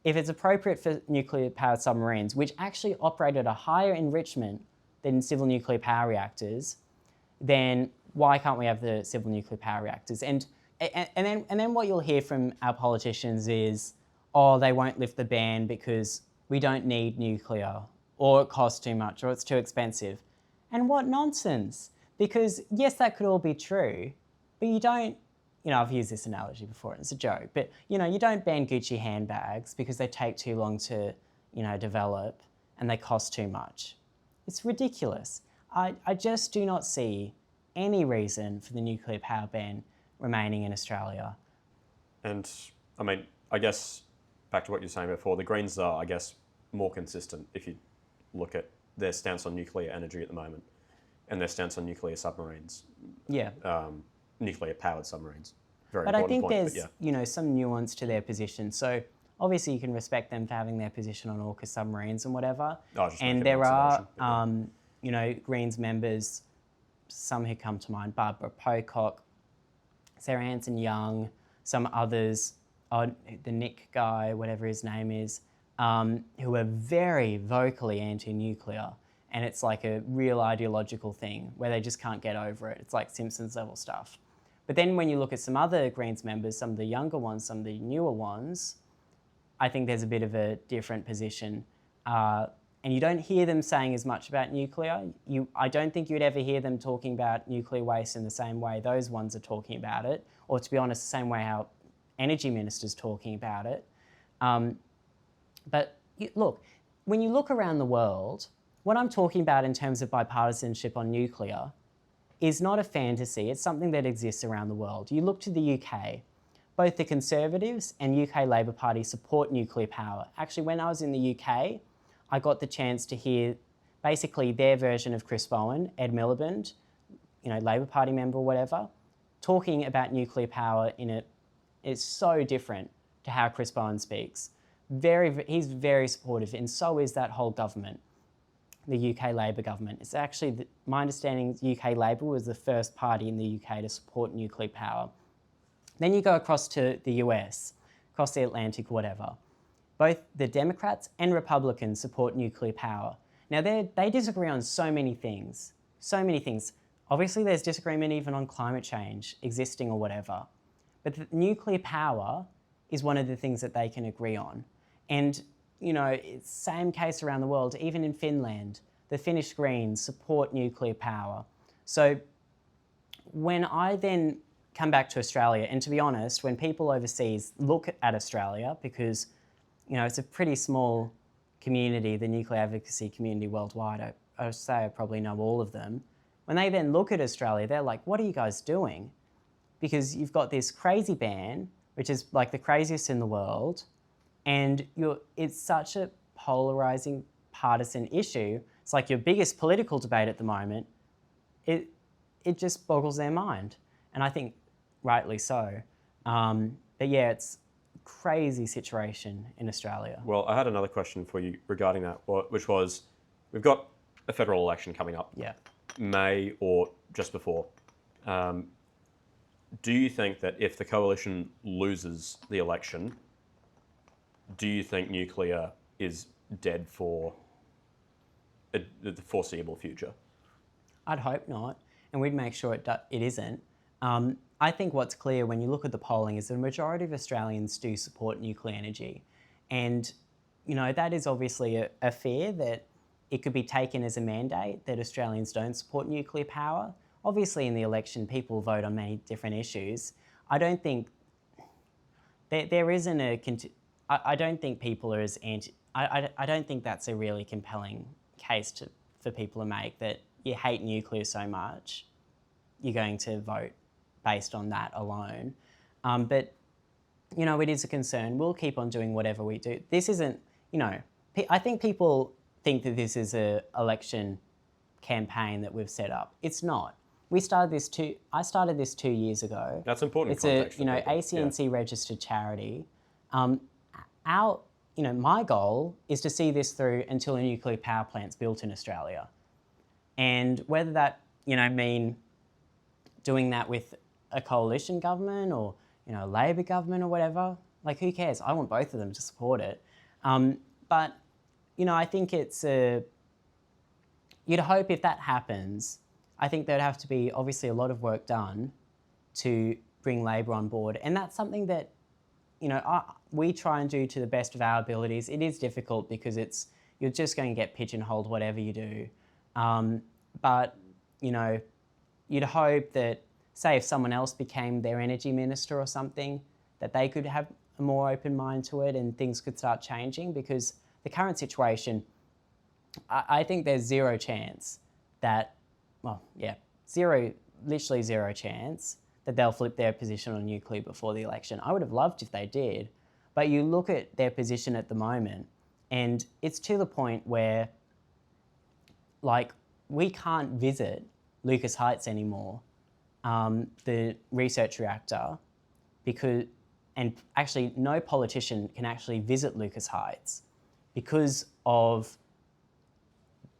if it's appropriate for nuclear-powered submarines, which actually operate at a higher enrichment than civil nuclear power reactors, then why can't we have the civil nuclear power reactors? And then what you'll hear from our politicians is, oh, they won't lift the ban because we don't need nuclear, or it costs too much, or it's too expensive. And what nonsense! Because yes, that could all be true, but you don't, I've used this analogy before, it's a joke, but you don't ban Gucci handbags because they take too long to, develop and they cost too much. It's ridiculous. I just do not see any reason for the nuclear power ban remaining in Australia. And I mean, I guess back to what you were saying before, the Greens are, I guess, more consistent if you look at their stance on nuclear energy at the moment and their stance on nuclear submarines. Yeah. Nuclear-powered submarines. Very but I important think point, there's, some nuance to their position. So obviously you can respect them for having their position on AUKUS submarines and whatever. And there are, Greens members, some who come to mind, Barbara Pocock, Sarah Hanson-Young, some others, the Nick guy, whatever his name is, who are very vocally anti-nuclear. And it's like a real ideological thing where they just can't get over it. It's like Simpsons level stuff. But then when you look at some other Greens members, some of the younger ones, some of the newer ones, I think there's a bit of a different position. And you don't hear them saying as much about nuclear. I don't think you'd ever hear them talking about nuclear waste in the same way those ones are talking about it, or to be honest, the same way our energy minister's talking about it. But look, when you look around the world, what I'm talking about in terms of bipartisanship on nuclear is not a fantasy, it's something that exists around the world. You look to the UK, both the Conservatives and UK Labour Party support nuclear power. Actually, when I was in the UK, I got the chance to hear basically their version of Chris Bowen, Ed Miliband, Labour Party member or whatever, talking about nuclear power it's so different to how Chris Bowen speaks. He's very supportive, and so is that whole government, the UK Labour government. It's actually, my understanding is UK Labour was the first party in the UK to support nuclear power. Then you go across to the US, across the Atlantic, whatever. Both the Democrats and Republicans support nuclear power. Now, they disagree on so many things. Obviously, there's disagreement even on climate change existing or whatever. But nuclear power is one of the things that they can agree on. And, it's the same case around the world. Even in Finland, the Finnish Greens support nuclear power. So when I then come back to Australia, and to be honest, when people overseas look at Australia, because it's a pretty small community, the nuclear advocacy community worldwide, I would say I probably know all of them. When they then look at Australia, they're like, what are you guys doing? Because you've got this crazy ban, which is like the craziest in the world, and it's such a polarizing partisan issue. It's like your biggest political debate at the moment. It just boggles their mind. And I think rightly so. But yeah, it's a crazy situation in Australia. Well, I had another question for you regarding that, which was, we've got a federal election coming up. Yeah. May or just before. Do you think that if the coalition loses the election, do you think nuclear is dead for the foreseeable future? I'd hope not, and we'd make sure it isn't. I think what's clear when you look at the polling is that a majority of Australians do support nuclear energy. And, that is obviously a fear that it could be taken as a mandate that Australians don't support nuclear power. Obviously, in the election, people vote on many different issues. I don't think there isn't I don't think people are as anti. I don't think that's a really compelling case for people to make, that you hate nuclear so much, you're going to vote based on that alone. But it is a concern. We'll keep on doing whatever we do. This isn't, I think people think that this is an election campaign that we've set up. It's not. I started this 2 years ago. That's important. It's a ACNC registered charity. My goal is to see this through until a nuclear power plant's built in Australia. And whether that, mean doing that with a coalition government or, a Labor government or whatever. Like, who cares? I want both of them to support it. But, I think you'd hope if that happens, I think there'd have to be obviously a lot of work done to bring Labor on board. And that's something that, we try and do to the best of our abilities. It is difficult because you're just going to get pigeonholed whatever you do. But, you'd hope that, say, if someone else became their energy minister or something, that they could have a more open mind to it and things could start changing, because the current situation, I think there's zero chance that, literally zero chance that they'll flip their position on nuclear before the election. I would have loved if they did, but you look at their position at the moment and it's to the point where, like, we can't visit Lucas Heights anymore, the research reactor, and actually no politician can actually visit Lucas Heights because of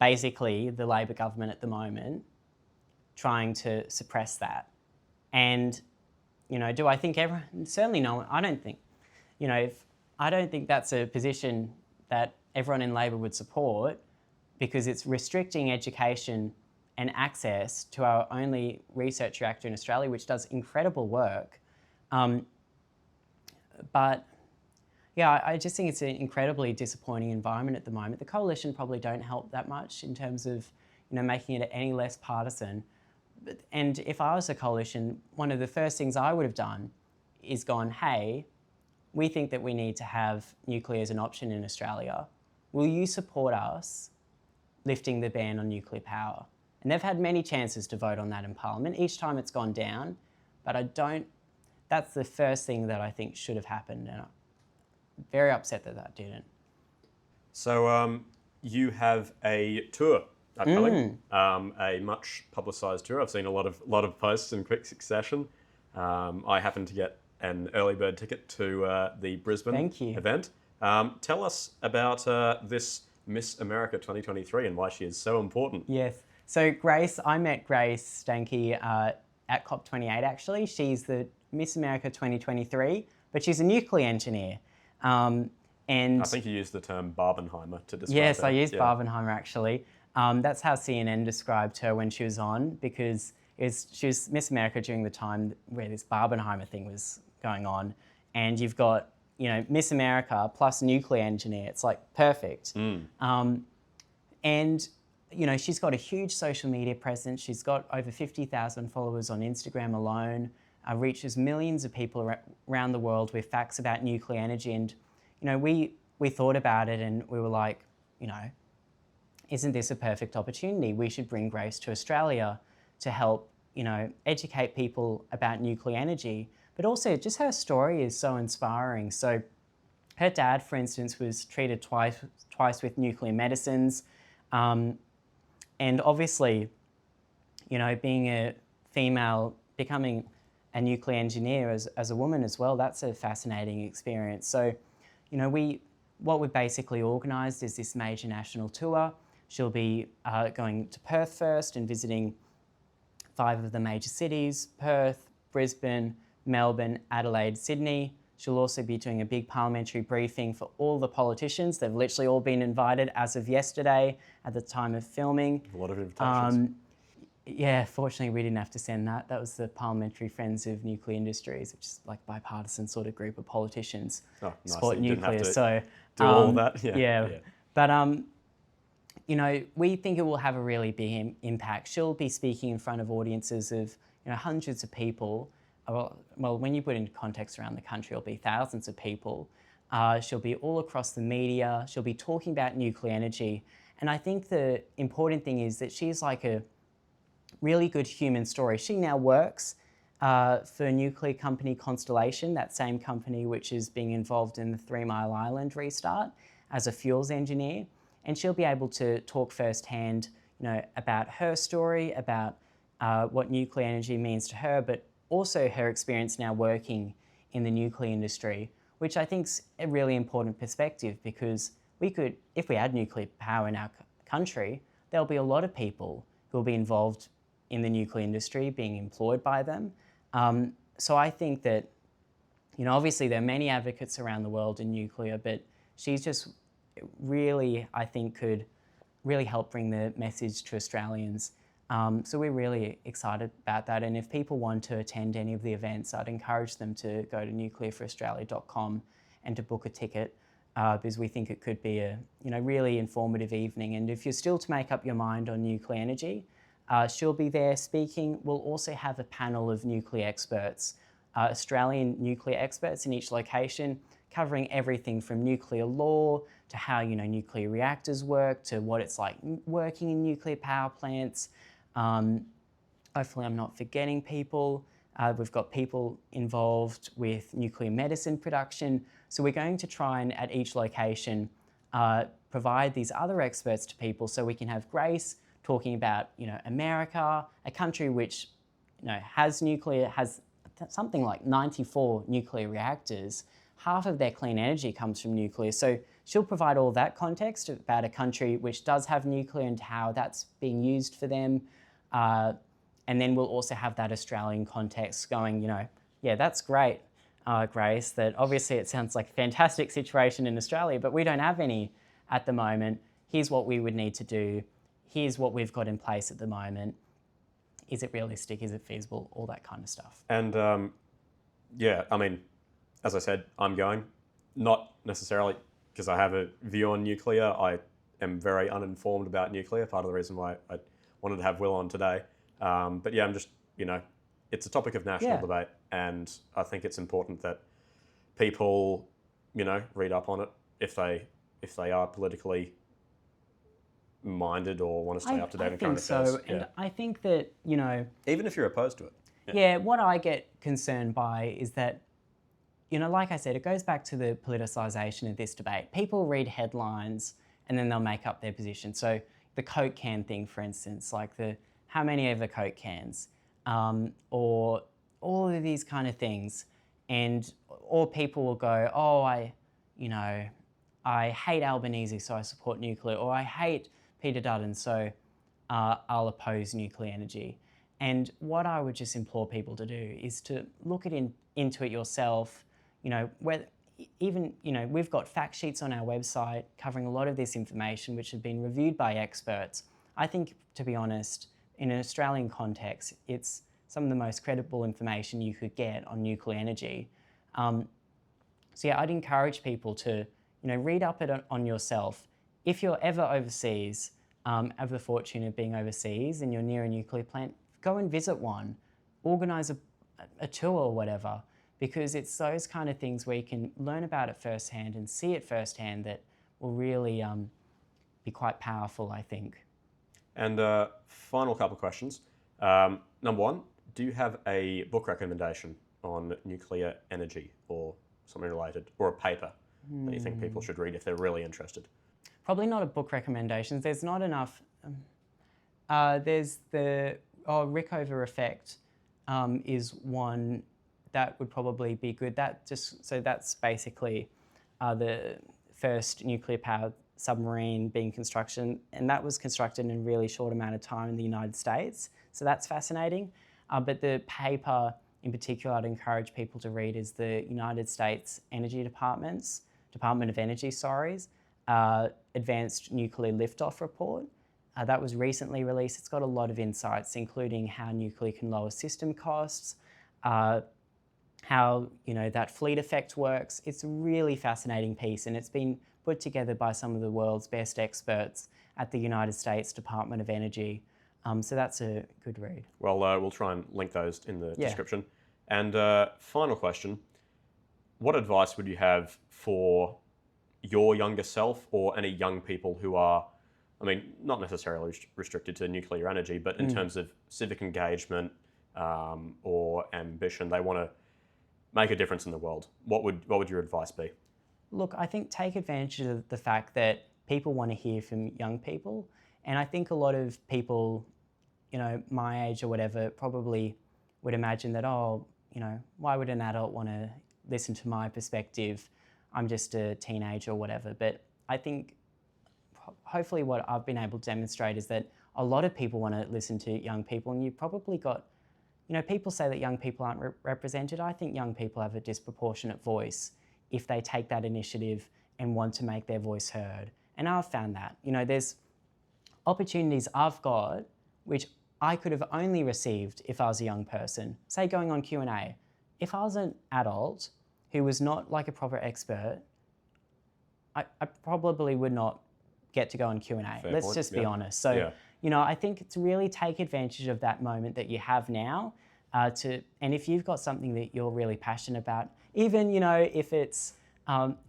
basically the Labor government at the moment trying to suppress that. And, do I think everyone, certainly no one, I don't think, I don't think that's a position that everyone in Labor would support, because it's restricting education and access to our only research reactor in Australia, which does incredible work. But yeah, I just think it's an incredibly disappointing environment at the moment. The coalition probably don't help that much in terms of, making it any less partisan. And if I was a coalition, one of the first things I would have done is gone, hey, we think that we need to have nuclear as an option in Australia. Will you support us lifting the ban on nuclear power? And they've had many chances to vote on that in Parliament. Each time it's gone down, but that's the first thing that I think should have happened, and I'm very upset that that didn't. So you have a tour upcoming, a much publicised tour. I've seen a lot of posts in quick succession. I happened to get an early bird ticket to the Brisbane event. Tell us about this Miss America 2023 and why she is so important. Yes. So I met Grace Stanke at COP28 actually. She's the Miss America 2023, but she's a nuclear engineer. And I think you used the term Barbenheimer to describe her. Yes, I used Barbenheimer actually. That's how CNN described her when she was on, because she was Miss America during the time where this Barbenheimer thing was going on. And you've got, Miss America plus nuclear engineer. It's like perfect. And, she's got a huge social media presence. She's got over 50,000 followers on Instagram alone, reaches millions of people around the world with facts about nuclear energy. And, we thought about it and we were like, isn't this a perfect opportunity? We should bring Grace to Australia to help, educate people about nuclear energy. But also just her story is so inspiring. So her dad, for instance, was treated twice with nuclear medicines. And obviously, being a female, becoming a nuclear engineer as a woman as well, that's a fascinating experience. So, what we've basically organised is this major national tour. She'll be going to Perth first and visiting 5 of the major cities: Perth, Brisbane, Melbourne, Adelaide, Sydney. She'll also be doing a big parliamentary briefing for all the politicians. They've literally all been invited as of yesterday at the time of filming. A lot of invitations. Yeah, fortunately we didn't have to send that. That was the Parliamentary Friends of Nuclear Industries, which is like bipartisan sort of group of politicians. Oh, nice. Support nuclear. So do all that. Yeah. But we think it will have a really big impact. She'll be speaking in front of audiences of hundreds of people. Well, when you put it into context around the country, it'll be thousands of people. She'll be all across the media. She'll be talking about nuclear energy. And I think the important thing is that she's like a really good human story. She now works for a nuclear company, Constellation, that same company which is being involved in the 3 Mile Island restart, as a fuels engineer. And she'll be able to talk firsthand, about her story, about what nuclear energy means to her, but also her experience now working in the nuclear industry, which I think is a really important perspective, because if we had nuclear power in our country, there'll be a lot of people who will be involved in the nuclear industry being employed by them. So I think that, obviously there are many advocates around the world in nuclear, but she's just really, I think, could really help bring the message to Australians. So we're really excited about that. And if people want to attend any of the events, I'd encourage them to go to nuclearforaustralia.com and to book a ticket, because we think it could be a really informative evening. And if you're still to make up your mind on nuclear energy, she'll be there speaking. We'll also have a panel of nuclear experts, Australian nuclear experts in each location, covering everything from nuclear law to how nuclear reactors work, to what it's like working in nuclear power plants. Hopefully I'm not forgetting people. We've got people involved with nuclear medicine production. So we're going to try and at each location provide these other experts to people, so we can have Grace talking about America, a country which has something like 94 nuclear reactors. Half of their clean energy comes from nuclear. So she'll provide all that context about a country which does have nuclear and how that's being used for them. And then we'll also have that Australian context going, yeah, that's great, Grace, that obviously it sounds like a fantastic situation in Australia, but we don't have any at the moment. Here's what we would need to do. Here's what we've got in place at the moment. Is it realistic? Is it feasible? All that kind of stuff. And yeah, I mean, as I said, I'm going, not necessarily because I have a view on nuclear. I am very uninformed about nuclear, part of the reason why I wanted to have Will on today. But yeah, I'm just, it's a topic of national debate, and I think it's important that people, read up on it if they are politically minded or want to stay up to date on current affairs. I think so, and I think that, even if you're opposed to it. Yeah, what I get concerned by is that, like I said, it goes back to the politicisation of this debate. People read headlines and then they'll make up their position. So the Coke can thing, for instance, like how many are the Coke cans, or all of these kind of things. Or people will go, oh, I hate Albanese, so I support nuclear, or I hate Peter Dutton, so I'll oppose nuclear energy. And what I would just implore people to do is to look into it yourself. We've got fact sheets on our website covering a lot of this information, which have been reviewed by experts. I think, to be honest, in an Australian context, it's some of the most credible information you could get on nuclear energy. So yeah, I'd encourage people to, read up on yourself. If you're ever overseas, have the fortune of being overseas and you're near a nuclear plant, go and visit one, organise a tour or whatever, because it's those kind of things where you can learn about it firsthand and see it firsthand that will really be quite powerful, I think. And final couple of questions. Number one, do you have a book recommendation on nuclear energy or something related, or a paper that you think people should read if they're really interested? Probably not a book recommendation. There's not enough. There's the Rickover effect is one that would probably be good. That's basically the first nuclear powered submarine being constructed, and that was constructed in a really short amount of time in the United States. So that's fascinating. But the paper in particular I'd encourage people to read is the United States Department of Energy, Advanced Nuclear Liftoff Report. That was recently released. It's got a lot of insights, including how nuclear can lower system costs, how that fleet effect works. It's a really fascinating piece, and it's been put together by some of the world's best experts at the United States Department of Energy. So that's a good read. Well, we'll try and link those in the description. And final question, what advice would you have for your younger self or any young people who are, not necessarily restricted to nuclear energy, but in terms of civic engagement or ambition, they want to make a difference in the world? What would your advice be? Look, I think take advantage of the fact that people want to hear from young people. And I think a lot of people, my age or whatever, probably would imagine that, why would an adult want to listen to my perspective? I'm just a teenager or whatever. But I think hopefully what I've been able to demonstrate is that a lot of people want to listen to young people, and you've probably got, people say that young people aren't represented. I think young people have a disproportionate voice if they take that initiative and want to make their voice heard. And I've found that, there's opportunities I've got which I could have only received if I was a young person. Say going on Q&A. If I was an adult who was not like a proper expert, I probably would not get to go on Q&A. Let's just be honest. So, I think it's really take advantage of that moment that you have now and if you've got something that you're really passionate about, even, if it's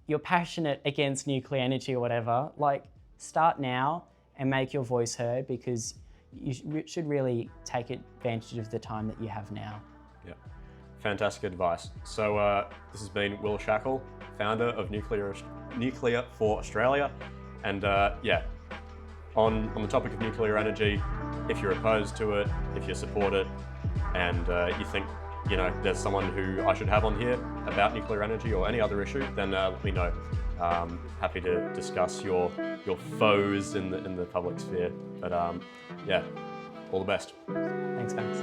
you're passionate against nuclear energy or whatever, like start now and make your voice heard, because you should really take advantage of the time that you have now. Yeah, fantastic advice. So this has been Will Shackel, founder of Nuclear for Australia. And on the topic of nuclear energy, if you're opposed to it, if you support it, and you think there's someone who I should have on here about nuclear energy or any other issue, then let me know. Happy to discuss your foes in the public sphere. But all the best. Thanks, Max.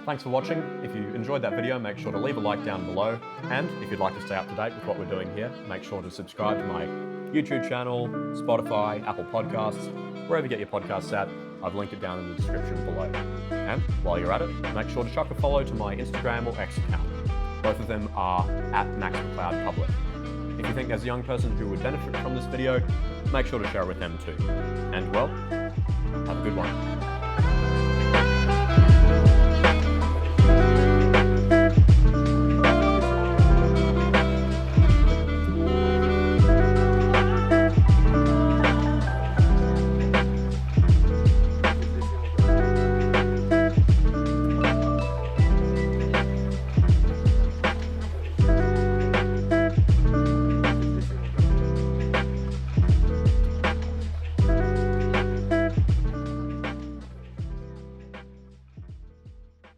Thanks for watching. If you enjoyed that video, make sure to leave a like down below. And if you'd like to stay up to date with what we're doing here, make sure to subscribe to my YouTube channel, Spotify, Apple Podcasts, wherever you get your podcasts at. I've linked it down in the description below. And while you're at it, make sure to chuck a follow to my Instagram or X account. Both of them are @MaxMcLeodPublic. If you think there's a young person who would benefit from this video, make sure to share it with them too. And well, have a good one.